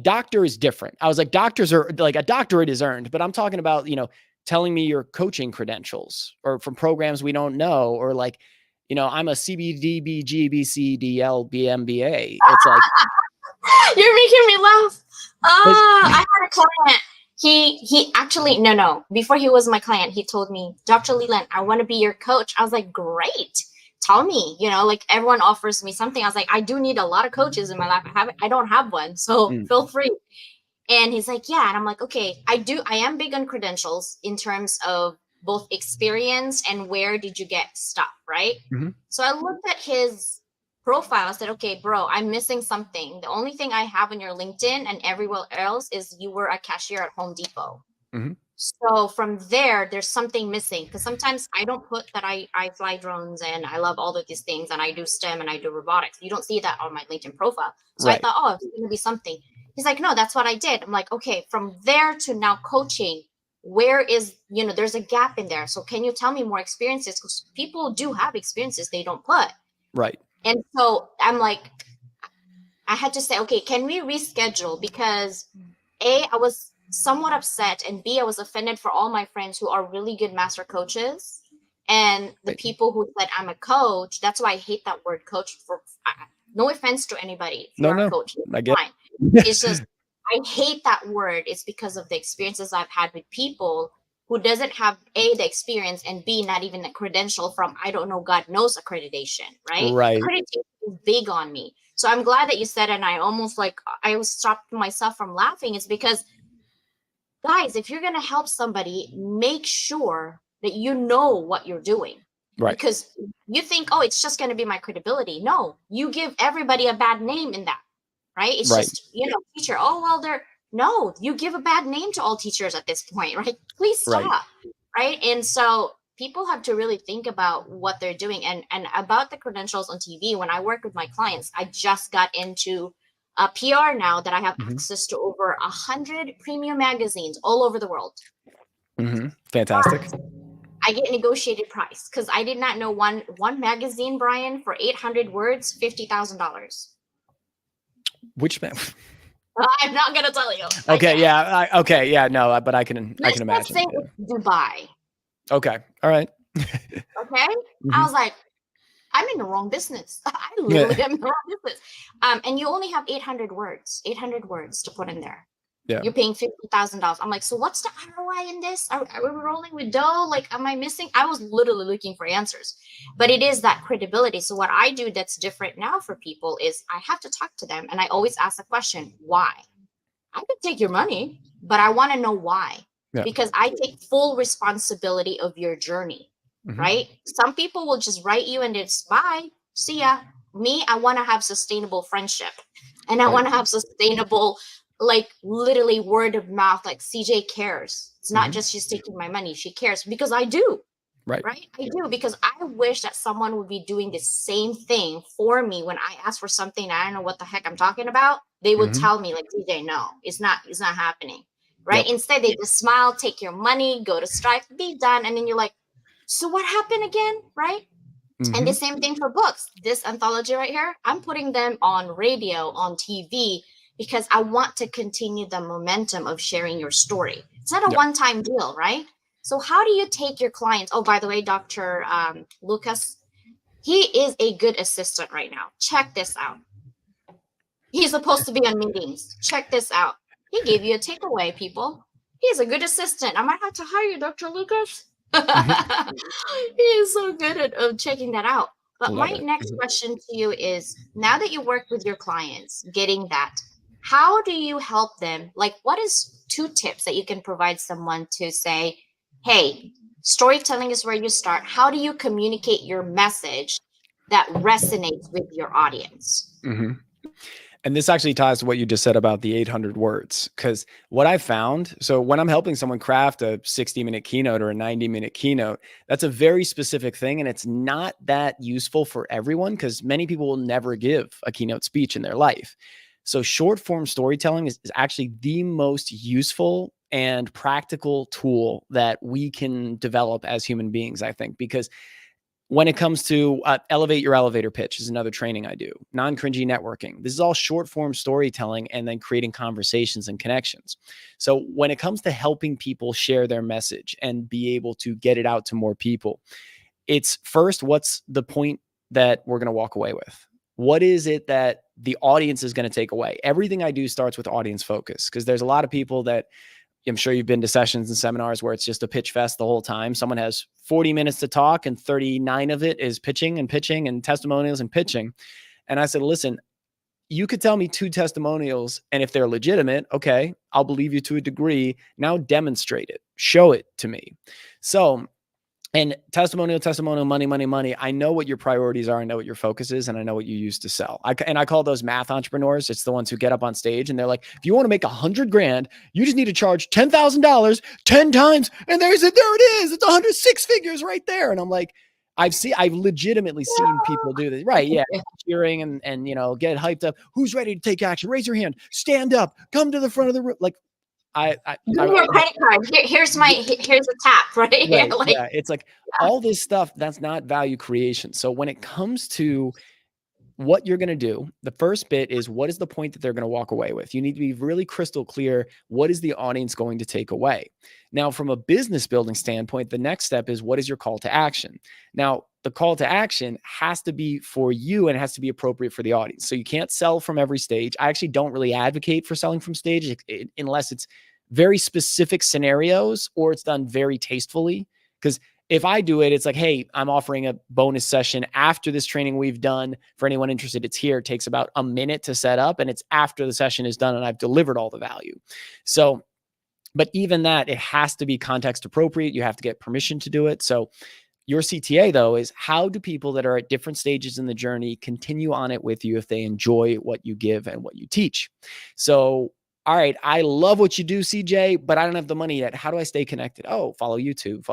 [SPEAKER 3] doctor is different. I was like, doctors are like, a doctorate is earned, but I'm talking about, telling me your coaching credentials or from programs we don't know, or like, I'm a CBDBGBCDL BMBA. It's like,
[SPEAKER 1] you're making me laugh. I had a client. He actually, no. Before he was my client, he told me, Dr. Leyland, I want to be your coach. I was like, great. Tell me, like everyone offers me something. I was like, I do need a lot of coaches in my life. I don't have one. So feel free. And he's like, yeah. And I'm like, okay, I am big on credentials in terms of both experience and where did you get stuff, right? Mm-hmm. So I looked at his profile. I said, okay, bro, I'm missing something. The only thing I have on your LinkedIn and everywhere else is you were a cashier at Home Depot. Mm-hmm. So from there's something missing, because sometimes I don't put that I fly drones and I love all of these things and I do STEM and I do robotics. You don't see that on my LinkedIn profile. So right. I thought, oh, it's going to be something. He's like, no, that's what I did. I'm like, okay, from there to now coaching, where is, there's a gap in there. So can you tell me more experiences? Because people do have experiences they don't put.
[SPEAKER 3] Right.
[SPEAKER 1] And so I'm like, I had to say, okay, can we reschedule? Because A, I was somewhat upset, and B, I was offended for all my friends who are really good master coaches. And the people who said I'm a coach, that's why I hate that word coach. No offense to anybody. If you're a coach,
[SPEAKER 3] I get
[SPEAKER 1] fine. It's just, I hate that word. It's because of the experiences I've had with people who doesn't have A, the experience, and B, not even a credential from, I don't know, God knows accreditation, right?
[SPEAKER 3] Right.
[SPEAKER 1] Accreditation is big on me. So I'm glad that you said it, and I almost I stopped myself from laughing. It's because, guys, if you're going to help somebody, make sure that you know what you're doing.
[SPEAKER 3] Right.
[SPEAKER 1] Because you think, oh, it's just going to be my credibility. No, you give everybody a bad name in that, right? It's
[SPEAKER 3] right.
[SPEAKER 1] just, teacher, oh, well, no, you give a bad name to all teachers at this point, right? Please stop, right? And so people have to really think about what they're doing. And about the credentials on TV, when I work with my clients, I just got into a PR now that I have access to over 100 premium magazines all over the world.
[SPEAKER 3] Mm-hmm. Fantastic.
[SPEAKER 1] I get negotiated price because I did not know one magazine, Brian, for 800 words, $50,000.
[SPEAKER 3] Which man?
[SPEAKER 1] I'm not gonna tell you.
[SPEAKER 3] Okay, yeah, no, but I can imagine.
[SPEAKER 1] Let's say it's Dubai.
[SPEAKER 3] Okay, all right.
[SPEAKER 1] Okay, I was like, I'm in the wrong business. I literally am in the wrong business. And you only have 800 words to put in there. Yeah, you're paying $50,000. I'm like, so what's the ROI in this? Are we rolling with dough? Like, am I missing? I was literally looking for answers, but it is that credibility. So what I do that's different now for people is I have to talk to them, and I always ask the question, why? I could take your money, but I want to know why, because I take full responsibility of your journey, right? Some people will just write you and it's bye, see ya. Me, I want to have sustainable friendship, and I want to have sustainable like literally word of mouth, like CJ cares. It's not
[SPEAKER 3] Mhm.
[SPEAKER 1] just she's taking my money, she cares because I do.
[SPEAKER 3] Right.
[SPEAKER 1] Right? I do, because I wish that someone would be doing the same thing for me when I ask for something I don't know what the heck I'm talking about. They would
[SPEAKER 3] Mhm.
[SPEAKER 1] tell me like, DJ, no, it's not happening. Right?
[SPEAKER 3] Yep.
[SPEAKER 1] Instead, they just smile, take your money, go to Stripe, be done. And then you're like, so what happened again? Right? And the
[SPEAKER 3] Mhm.
[SPEAKER 1] same thing for books. This anthology right here, I'm putting them on radio, on TV, because I want to continue the momentum of sharing your story. It's not a
[SPEAKER 3] Yep.
[SPEAKER 1] one-time deal, right? So how do you take your clients? Oh, by the way, Dr. Lucas, he is a good assistant right now. Check this out. He's supposed to be on meetings. Check this out. He gave you a takeaway, people. He's a good assistant. I might have to hire you, Dr. Lucas.
[SPEAKER 3] Mhm.
[SPEAKER 1] He is so good at checking that out. But
[SPEAKER 3] Love
[SPEAKER 1] my
[SPEAKER 3] it.
[SPEAKER 1] next
[SPEAKER 3] Mhm.
[SPEAKER 1] question to you is, now that you work with your clients, getting that, how do you help them? Like, what is two tips that you can provide someone to say, hey, storytelling is where you start. How do you communicate your message that resonates with your audience?
[SPEAKER 3] Mhm. And this actually ties to what you just said about the 800 words. Because what I found, so when I'm helping someone craft a 60-minute keynote or a 90-minute keynote, that's a very specific thing. And it's not that useful for everyone because many people will never give a keynote speech in their life. So short form storytelling is actually the most useful and practical tool that we can develop as human beings, I think, because when it comes to elevate your elevator pitch is another training I do. Non-cringy networking. This is all short form storytelling and then creating conversations and connections. So when it comes to helping people share their message and be able to get it out to more people, it's first, what's the point that we're going to walk away with? What is it that the audience is going to take away? Everything I do starts with audience focus because there's a lot of people that I'm sure you've been to sessions and seminars where it's just a pitch fest the whole time. Someone has 40 minutes to talk and 39 of it is pitching and testimonials and pitching. And I said, listen, you could tell me two testimonials and if they're legitimate, okay, I'll believe you to a degree. Now demonstrate it, show it to me. So, and testimonial, money. I know what your priorities are. I know what your focus is, and I know what you use to sell. I call those math entrepreneurs. It's the ones who get up on stage and they're like, if you want to make 100 grand, you just need to charge $10,000 10 times. And there it is. It's 106 figures right there. And I'm like, I've legitimately seen people do this. Right. Yeah. Cheering and, get hyped up. Who's ready to take action? Raise your hand, stand up, come to the front of the room. Like
[SPEAKER 1] Give me your credit card. Here's a tap, right?
[SPEAKER 3] right.
[SPEAKER 1] Like,
[SPEAKER 3] Yeah. It's like all this stuff that's not value creation. So when it comes to what you're going to do, the first bit is what is the point that they're going to walk away with? You need to be really crystal clear. What is the audience going to take away? Now, from a business building standpoint, the next step is what is your call to action? Now, the call to action has to be for you and it has to be appropriate for the audience. So you can't sell from every stage. I actually don't really advocate for selling from stage unless it's very specific scenarios or it's done very tastefully. Because if I do it, it's like, hey, I'm offering a bonus session after this training we've done. For anyone interested, it's here. It takes about a minute to set up, and it's after the session is done and I've delivered all the value. So, but even that, it has to be context appropriate. You have to get permission to do it. So your CTA, though, is how do people that are at different stages in the journey continue on it with you if they enjoy what you give and what you teach? So, all right, I love what you do, CJ, but I don't have the money yet. How do I stay connected? Oh, follow YouTube,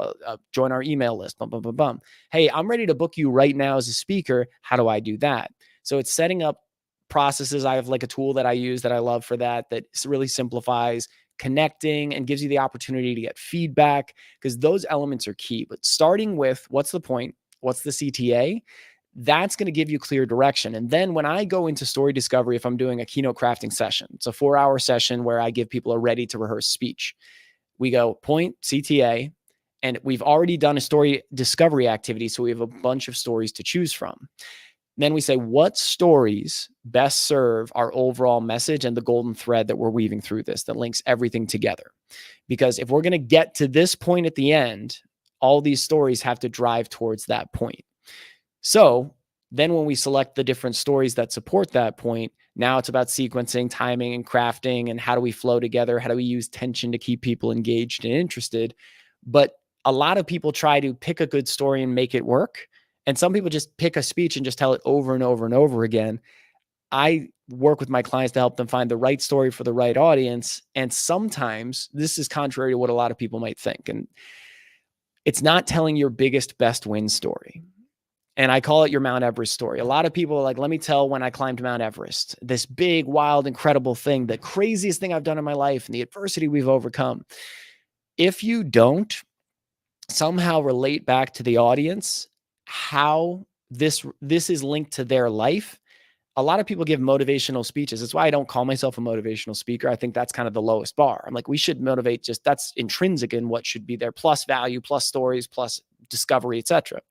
[SPEAKER 3] join our email list, bum, bum, bum, bum. Hey, I'm ready to book you right now as a speaker. How do I do that? So it's setting up processes. I have like a tool that I use that I love for that really simplifies connecting and gives you the opportunity to get feedback because those elements are key. But starting with what's the point? What's the CTA? That's going to give you clear direction. And then when I go into story discovery, if I'm doing a keynote crafting session, it's a 4-hour session where I give people a ready to rehearse speech. We go point, CTA, and we've already done a story discovery activity. So we have a bunch of stories to choose from. Then we say, what stories best serve our overall message and the golden thread that we're weaving through this that links everything together? Because if we're going to get to this point at the end, all these stories have to drive towards that point. So then when we select the different stories that support that point, now it's about sequencing, timing, and crafting, and how do we flow together? How do we use tension to keep people engaged and interested? But a lot of people try to pick a good story and make it work. And some people just pick a speech and just tell it over and over and over again. I work with my clients to help them find the right story for the right audience. And sometimes this is contrary to what a lot of people might think. And it's not telling your biggest, best win story. And I call it your Mount Everest story. A lot of people are like, let me tell when I climbed Mount Everest, this big, wild, incredible thing, the craziest thing I've done in my life and the adversity we've overcome. If you don't somehow relate back to the audience how this is linked to their life, a lot of people give motivational speeches. That's why I don't call myself a motivational speaker. I think that's kind of the lowest bar. I'm like, we should motivate, just that's intrinsic in what should be there, plus value, plus stories, plus discovery, etc.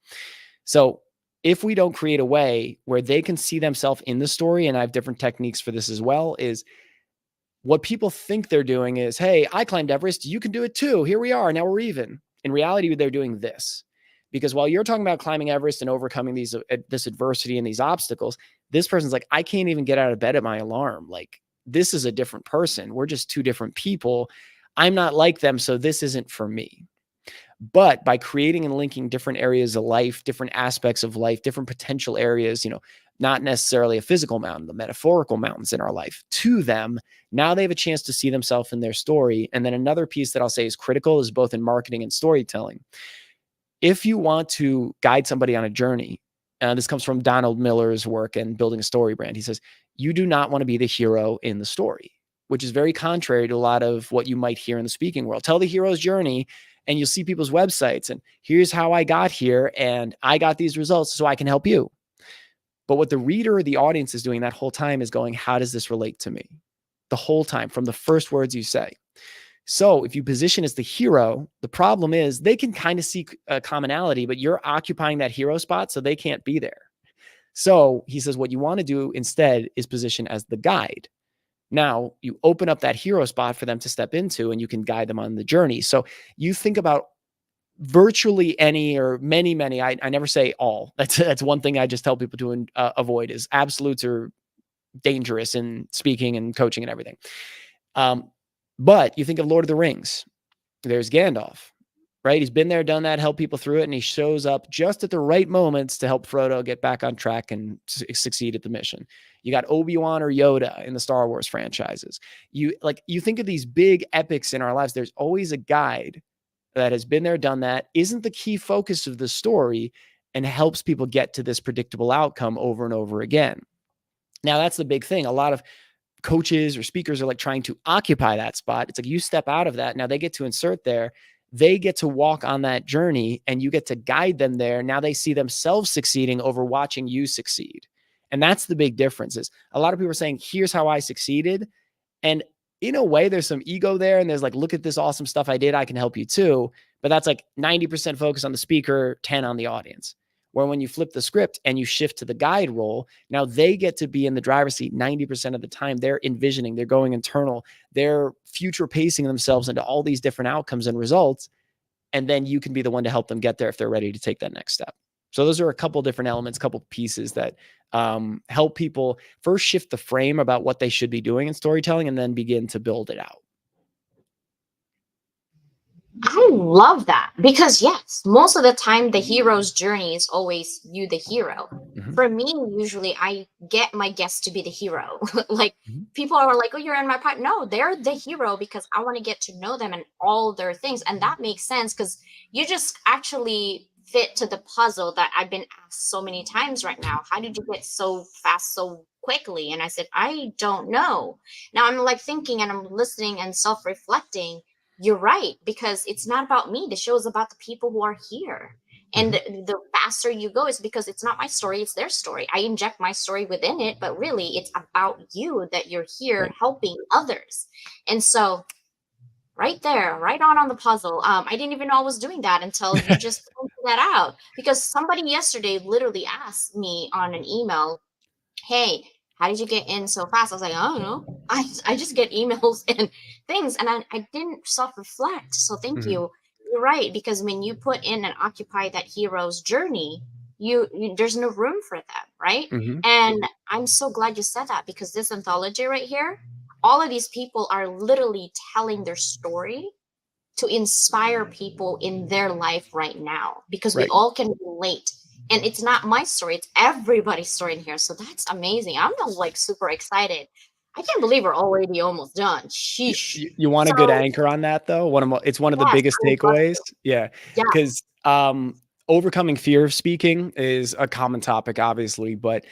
[SPEAKER 3] So if we don't create a way where they can see themselves in the story, and I have different techniques for this as well, is what people think they're doing is, hey, I climbed Everest, you can do it too. Here we are, now we're even. In reality, they're doing this. Because while you're talking about climbing Everest and overcoming this adversity and these obstacles, this person's like, I can't even get out of bed at my alarm. Like, this is a different person. We're just two different people. I'm not like them, so this isn't for me. But by creating and linking different areas of life, different aspects of life, different potential areas, not necessarily a physical mountain, the metaphorical mountains in our life to them, now they have a chance to see themselves in their story. And then another piece that I'll say is critical is both in marketing and storytelling. If you want to guide somebody on a journey, and this comes from Donald Miller's work and building a story brand, he says, you do not want to be the hero in the story, which is very contrary to a lot of what you might hear in the speaking world. Tell the hero's journey, and you'll see people's websites, and here's how I got here, and I got these results so I can help you. But what the reader or the audience is doing that whole time is going, how does this relate to me? The whole time, from the first words you say. So if you position as the hero, the problem is they can kind of see a commonality, but you're occupying that hero spot, so they can't be there. So he says what you want to do instead is position as the guide. Now you open up that hero spot for them to step into, and you can guide them on the journey. So you think about virtually any or many, I never say all. That's one thing I just tell people to avoid, is absolutes are dangerous in speaking and coaching and everything. But you think of Lord of the Rings. There's Gandalf, right? He's been there, done that, helped people through it, and he shows up just at the right moments to help Frodo get back on track and succeed at the mission. You got Obi-Wan or Yoda in the Star Wars franchises. You think of these big epics in our lives. There's always a guide that has been there, done that, isn't the key focus of the story, and helps people get to this predictable outcome over and over again. Now, that's the big thing. A lot of coaches or speakers are like trying to occupy that spot. It's like you step out of that. Now they get to insert there. They get to walk on that journey, and you get to guide them there. Now they see themselves succeeding over watching you succeed. And that's the big difference. Is a lot of people are saying, here's how I succeeded. And in a way, there's some ego there. And there's like, look at this awesome stuff I did. I can help you too. But that's like 90% focus on the speaker, 10 on the audience. Where when you flip the script and you shift to the guide role, now they get to be in the driver's seat 90% of the time. They're envisioning, they're going internal, they're future pacing themselves into all these different outcomes and results. And then you can be the one to help them get there if they're ready to take that next step. So those are a couple different elements, couple pieces that help people first shift the frame about what they should be doing in storytelling, and then begin to build it out.
[SPEAKER 1] I love that, because yes, most of the time the hero's journey is always you, the hero.
[SPEAKER 3] Mm-hmm.
[SPEAKER 1] For me, usually I get my guests to be the hero. Like
[SPEAKER 3] Mm-hmm.
[SPEAKER 1] people are like, oh, you're in my part. No, they're the hero because I want to get to know them and all their things. And that makes sense because you just actually fit to the puzzle that I've been asked so many times right now. How did you get so fast so quickly? And I said, I don't know. Now I'm like thinking and I'm listening and self-reflecting. You're right, because it's not about me. The show is about the people who are here. And the faster you go is because it's not my story, it's their story. I inject my story within it, but really it's about you, that you're here helping others. And so right there, right on the puzzle. I didn't even know I was doing that until you just pointed that out. Because somebody yesterday literally asked me on an email, hey, how did you get in so fast? I was like, I don't know. I just get emails and things, and I didn't self-reflect. So thank you. You're right, because when you put in and occupy that hero's journey, you there's no room for them, right? And I'm so glad you said that, because this anthology right here, all of these people are literally telling their story to inspire people in their life right now, because we all can relate. And it's not my story, it's everybody's story in here. So that's amazing. I'm like super excited. I can't believe we're already almost done. Sheesh.
[SPEAKER 3] You want a good
[SPEAKER 1] So
[SPEAKER 3] anchor on that though? It's one of the
[SPEAKER 1] yes,
[SPEAKER 3] biggest
[SPEAKER 1] I would love
[SPEAKER 3] takeaways.
[SPEAKER 1] to.
[SPEAKER 3] Yeah.
[SPEAKER 1] Yeah,
[SPEAKER 3] Because overcoming fear of speaking is a common topic, obviously, but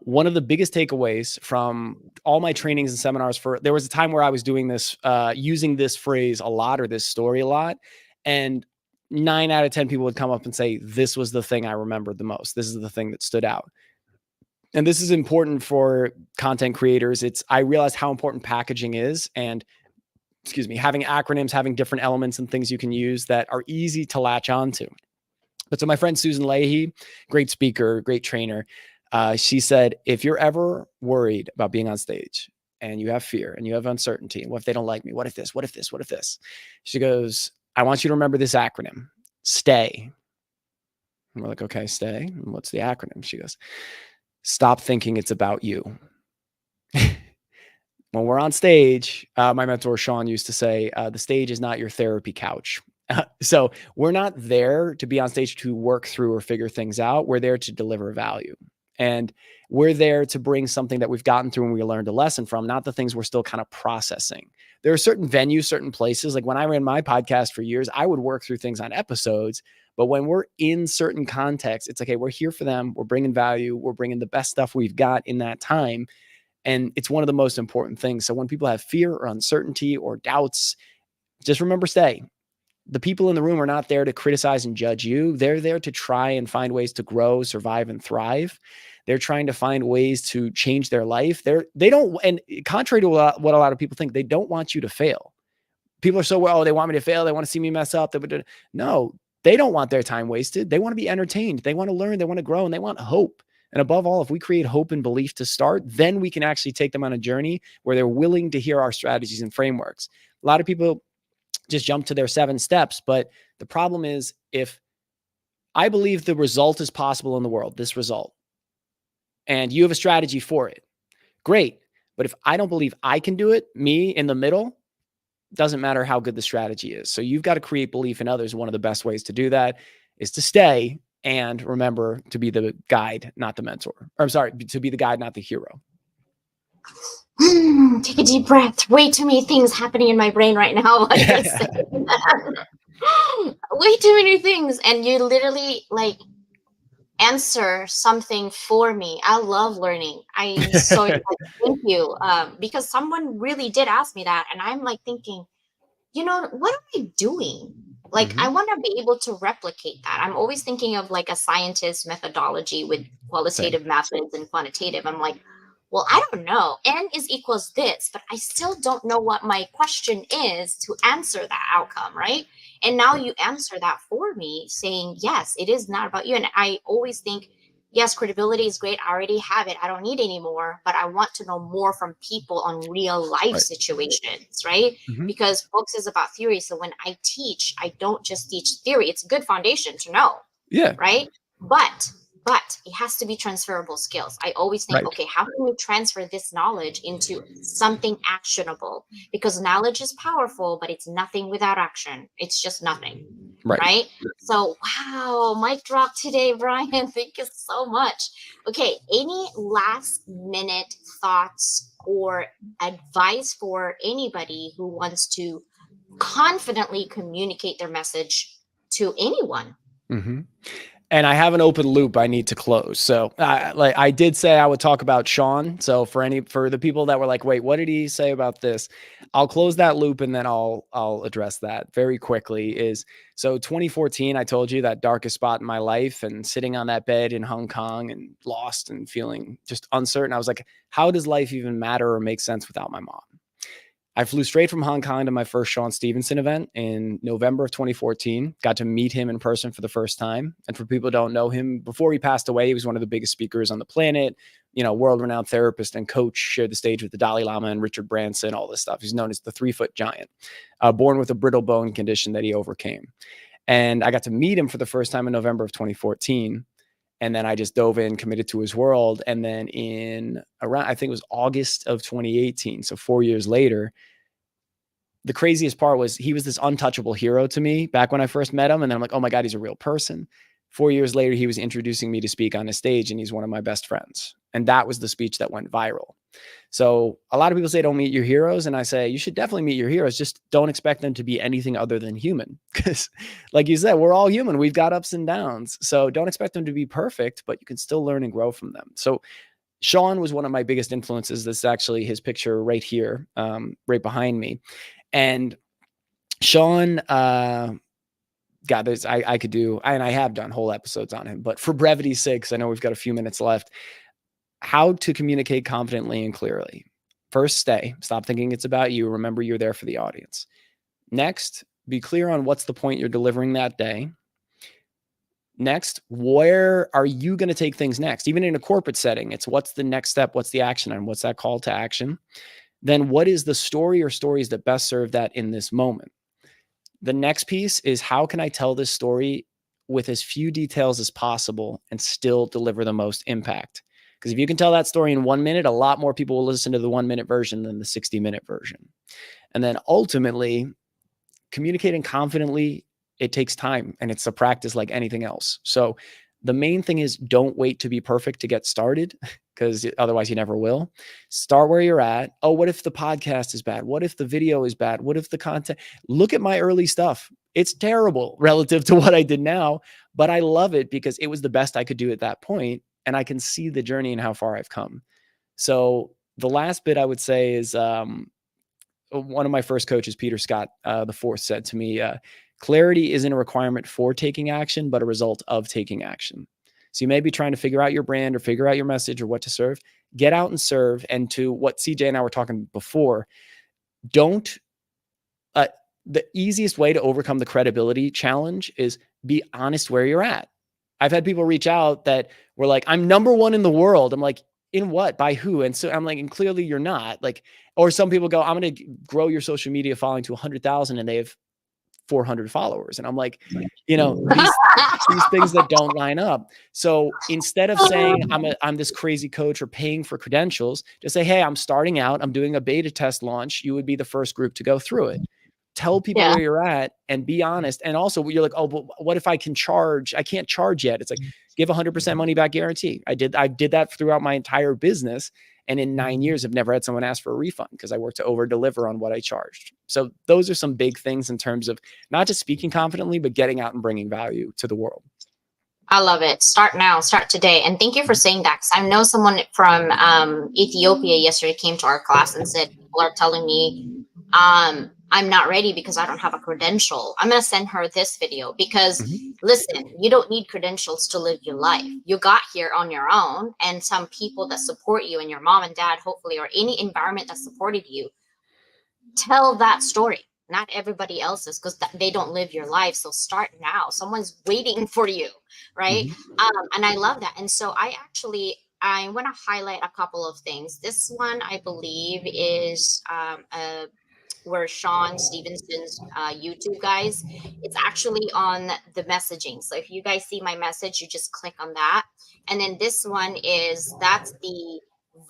[SPEAKER 3] one of the biggest takeaways from all my trainings and seminars there was a time where I was doing this, using this phrase a lot, or this story a lot. And 9 out of 10 people would come up and say, this was the thing I remembered the most. This is the thing that stood out. And this is important for content creators. I realized how important packaging is, and having acronyms, having different elements and things you can use that are easy to latch onto. But so my friend Susan Leahy, great speaker, great trainer, she said, if you're ever worried about being on stage and you have fear and you have uncertainty, what if they don't like me? What if this? What if this? What if this? She goes, I want you to remember this acronym, STAY. And we're like, okay, STAY. And what's the acronym? She goes, stop thinking it's about you. When we're on stage, my mentor Sean used to say, the stage is not your therapy couch. So we're not there to be on stage to work through or figure things out. We're there to deliver value. And we're there to bring something that we've gotten through and we learned a lesson from, not the things we're still kind of processing. There are certain venues, certain places. Like when I ran my podcast for years, I would work through things on episodes. But when we're in certain contexts, it's like, hey, we're here for them. We're bringing value. We're bringing the best stuff we've got in that time. And it's one of the most important things. So when people have fear or uncertainty or doubts, just remember, STAY. The people in the room are not there to criticize and judge you. They're there to try and find ways to grow, survive, and thrive. They're trying to find ways to change their life. They don't, and contrary to what a lot of people think, they don't want you to fail. People are so, well, they want me to fail. They want to see me mess up. No, they don't want their time wasted. They want to be entertained. They want to learn. They want to grow, and they want hope. And above all, if we create hope and belief to start, then we can actually take them on a journey where they're willing to hear our strategies and frameworks. A lot of people just jump to their 7 steps. But the problem is, if I believe the result is possible in the world, this result, and you have a strategy for it, great. But if I don't believe I can do it, me in the middle, doesn't matter how good the strategy is. So you've got to create belief in others. One of the best ways to do that is to stay and remember to be the guide, not the mentor. Or I'm sorry, to be the guide, not the hero.
[SPEAKER 1] Take a deep breath. Way too many things happening in my brain right now. Like I said. Way too many things. And you literally like answer something for me. I love learning. I'm so excited. Thank you. Because someone really did ask me that. And I'm like thinking, what am I doing? Like, I want to be able to replicate that. I'm always thinking of like a scientist methodology with qualitative methods and quantitative. I'm like, well, I don't know. N is equals this, but I still don't know what my question is to answer that outcome, right? And now you answer that for me, saying, yes, it is not about you. And I always think, yes, credibility is great. I already have it. I don't need any more, but I want to know more from people on real life situations, right? Because books is about theory. So when I teach, I don't just teach theory. It's a good foundation to know.
[SPEAKER 3] Yeah.
[SPEAKER 1] Right. But it has to be transferable skills. I always think, okay, how can we transfer this knowledge into something actionable? Because knowledge is powerful, but it's nothing without action. It's just nothing. Right? So, wow, mic drop today, Brian. Thank you so much. Okay, any last minute thoughts or advice for anybody who wants to confidently communicate their message to anyone?
[SPEAKER 3] And I have an open loop I need to close. So like I did say I would talk about Sean. So for the people that were like, wait, what did he say about this? I'll close that loop and then I'll address that very quickly. So 2014, I told you, that darkest spot in my life, and sitting on that bed in Hong Kong and lost and feeling just uncertain. I was like, how does life even matter or make sense without my mom? I flew straight from Hong Kong to my first Sean Stevenson event in November of 2014. Got to meet him in person for the first time. And for people who don't know him, before he passed away, he was one of the biggest speakers on the planet, world-renowned therapist and coach, shared the stage with the Dalai Lama and Richard Branson, all this stuff. He's known as the 3-foot giant, born with a brittle bone condition that he overcame. And I got to meet him for the first time in November of 2014. And then I just dove in, committed to his world. And then in around, I think it was August of 2018, so 4 years later, the craziest part was he was this untouchable hero to me back when I first met him. And then I'm like, oh my God, he's a real person. 4 years later, he was introducing me to speak on a stage, and he's one of my best friends. And that was the speech that went viral. So a lot of people say don't meet your heroes. And I say, you should definitely meet your heroes. Just don't expect them to be anything other than human. Because like you said, we're all human. We've got ups and downs. So don't expect them to be perfect, but you can still learn and grow from them. So Sean was one of my biggest influences. This is actually his picture right here, right behind me. And Sean, God, I could do, and I have done whole episodes on him, but for brevity's sake, I know we've got a few minutes left. How to communicate confidently and clearly. First, stop thinking it's about you. Remember, you're there for the audience. Next, be clear on what's the point you're delivering that day. Next, where are you going to take things next? Even in a corporate setting, it's what's the next step? What's the action item? What's that call to action? Then what is the story or stories that best serve that in this moment? The next piece is how can I tell this story with as few details as possible and still deliver the most impact? Because if you can tell that story in 1 minute, a lot more people will listen to the 1 minute version than the 60-minute version. And then ultimately, communicating confidently, it takes time and it's a practice like anything else. So the main thing is don't wait to be perfect to get started, because otherwise you never will. Start where you're at. Oh, what if the podcast is bad? What if the video is bad? What if the content? Look at my early stuff. It's terrible relative to what I did now, but I love it because it was the best I could do at that point. And I can see the journey and how far I've come. So the last bit I would say is one of my first coaches, Peter Scott, the fourth, said to me, clarity isn't a requirement for taking action, but a result of taking action. So you may be trying to figure out your brand or figure out your message or what to serve. Get out and serve. And to what CJ and I were talking before, the easiest way to overcome the credibility challenge is be honest where you're at. I've had people reach out that were like, I'm number one in the world. I'm like, in what? By who? And so I'm like, and clearly you're not. Like, or some people go, I'm going to grow your social media following to 100,000 and they have 400 followers. And I'm like, these things that don't line up. So instead of saying I'm this crazy coach or paying for credentials, just say, hey, I'm starting out. I'm doing a beta test launch. You would be the first group to go through it. Tell people where you're at and be honest. And also you're like, oh, but what if I can charge? I can't charge yet. It's like, give 100% money back guarantee. I did that throughout my entire business. And in 9 years, I've never had someone ask for a refund because I worked to over deliver on what I charged. So those are some big things in terms of not just speaking confidently, but getting out and bringing value to the world.
[SPEAKER 1] I love it. Start now, start today. And thank you for saying that. Because I know someone from Ethiopia yesterday came to our class and said, people are telling me, I'm not ready because I don't have a credential. I'm going to send her this video because listen, you don't need credentials to live your life. You got here on your own, and some people that support you and your mom and dad, hopefully, or any environment that supported you, tell that story, not everybody else's, because they don't live your life. So start now. Someone's waiting for you, right? And I love that. And so I want to highlight a couple of things. This one, I believe, is where Sean Stevenson's YouTube, guys. It's actually on the messaging. So if you guys see my message, you just click on that. And then this one that's the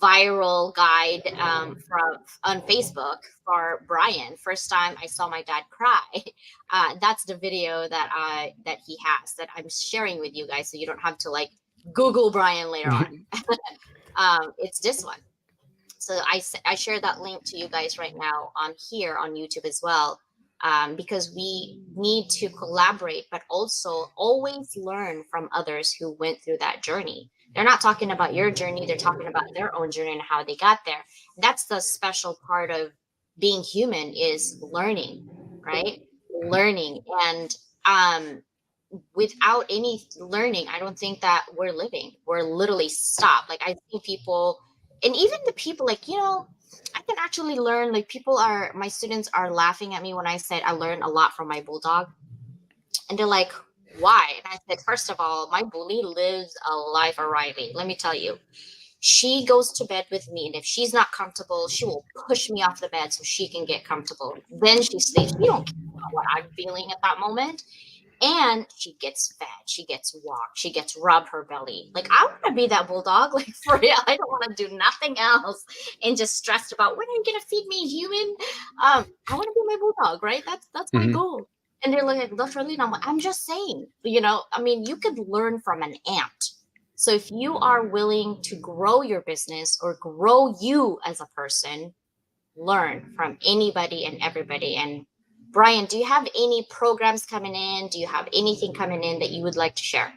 [SPEAKER 1] viral guide on Facebook for Brian. First time I saw my dad cry. That's the video that he has that I'm sharing with you guys, so you don't have to like Google Brian later on. It's this one. So I share that link to you guys right now on here on YouTube as well, because we need to collaborate, but also always learn from others who went through that journey. They're not talking about your journey. They're talking about their own journey and how they got there. That's the special part of being human, is learning, right? Learning. And without any learning, I don't think that we're living. We're literally stopped. Like I see people, and even the people, like, I can actually learn. Like my students are laughing at me when I said I learned a lot from my bulldog. And they're like, why? And I said, first of all, my bully lives a life of Riley. Let me tell you, she goes to bed with me. And if she's not comfortable, she will push me off the bed so she can get comfortable. Then she sleeps. She don't care about what I'm feeling at that moment. And she gets fed, she gets walked, she gets rubbed her belly. Like, I want to be that bulldog, like, for real. I don't want to do nothing else and just stressed about when are you going to feed me, human? I want to be my bulldog, right? That's my goal. And they're like, Dr. Lynn, I'm just saying, I mean, you could learn from an ant. So if you are willing to grow your business or grow you as a person, learn from anybody and everybody. And Brian, do you have any programs coming in? Do you have anything coming in that you would like to share?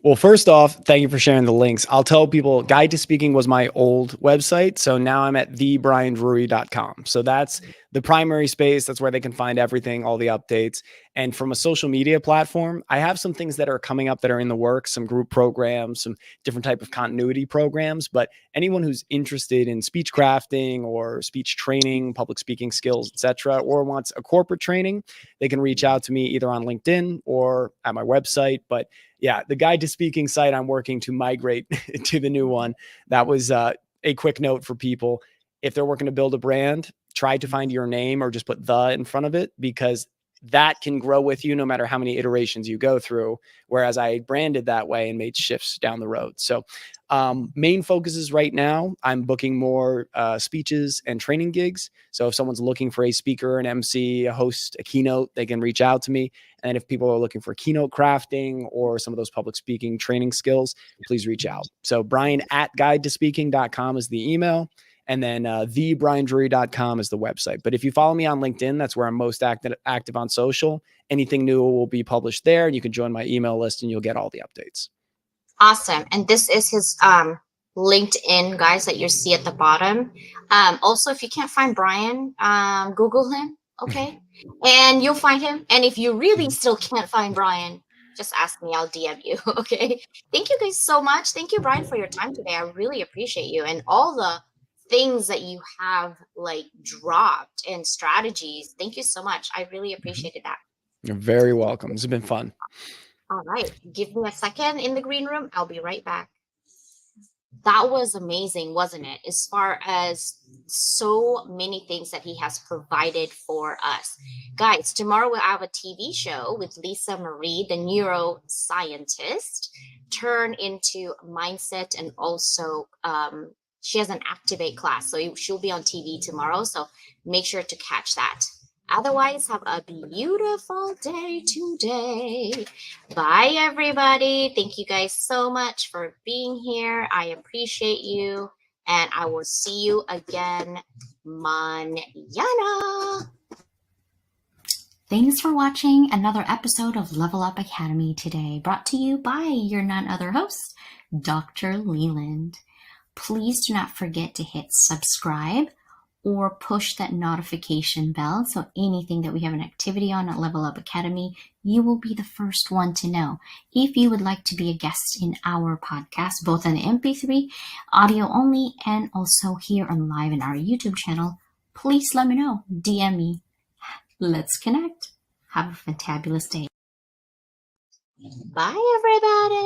[SPEAKER 3] Well, first off, thank you for sharing the links. I'll tell people Guide to Speaking was my old website. So now I'm at thebriandrury.com. So that's the primary space. That's where they can find everything, all the updates. And from a social media platform, I have some things that are coming up that are in the works, some group programs, some different type of continuity programs. But anyone who's interested in speech crafting or speech training, public speaking skills, etc., or wants a corporate training, they can reach out to me either on LinkedIn or at my website. But yeah, the Guide to Speaking site, I'm working to migrate to the new one. That was a quick note for people. If they're working to build a brand, try to find your name or just put the in front of it, because that can grow with you no matter how many iterations you go through. Whereas I branded that way and made shifts down the road. So main focuses right now, I'm booking more speeches and training gigs. So if someone's looking for a speaker, an MC, a host, a keynote, they can reach out to me. And if people are looking for keynote crafting or some of those public speaking training skills, please reach out. So brian@guidetospeaking.com is the email. And then thebriandrury.com is the website. But if you follow me on LinkedIn, that's where I'm most active on social. Anything new will be published there. And you can join my email list and you'll get all the updates.
[SPEAKER 1] Awesome. And this is his LinkedIn, guys, that you see at the bottom. Also, if you can't find Brian, Google him, okay? And you'll find him. And if you really still can't find Brian, just ask me. I'll DM you, okay? Thank you guys so much. Thank you, Brian, for your time today. I really appreciate you and all the things that you have like dropped and strategies. Thank you so much. I really appreciated that.
[SPEAKER 3] You're very welcome. This has been fun.
[SPEAKER 1] All right. Give me a second in the green room. I'll be right back. That was amazing, wasn't it? As far as so many things that he has provided for us. Guys, tomorrow we'll have a TV show with Lisa Marie, the neuroscientist, turn into mindset, and also she has an Activate class. So she'll be on TV tomorrow. So make sure to catch that. Otherwise, have a beautiful day today. Bye, everybody. Thank you guys so much for being here. I appreciate you. And I will see you again mañana.
[SPEAKER 2] Thanks for watching another episode of Level Up Academy today, brought to you by your none other host, Dr. Leyland. Please do not forget to hit subscribe or push that notification bell, so anything that we have an activity on at Level Up Academy, you will be the first one to know. If you would like to be a guest in our podcast, both on the MP3, audio only, and also here on live in our YouTube channel, please let me know. DM me. Let's connect. Have a fantabulous day.
[SPEAKER 1] Bye, everybody.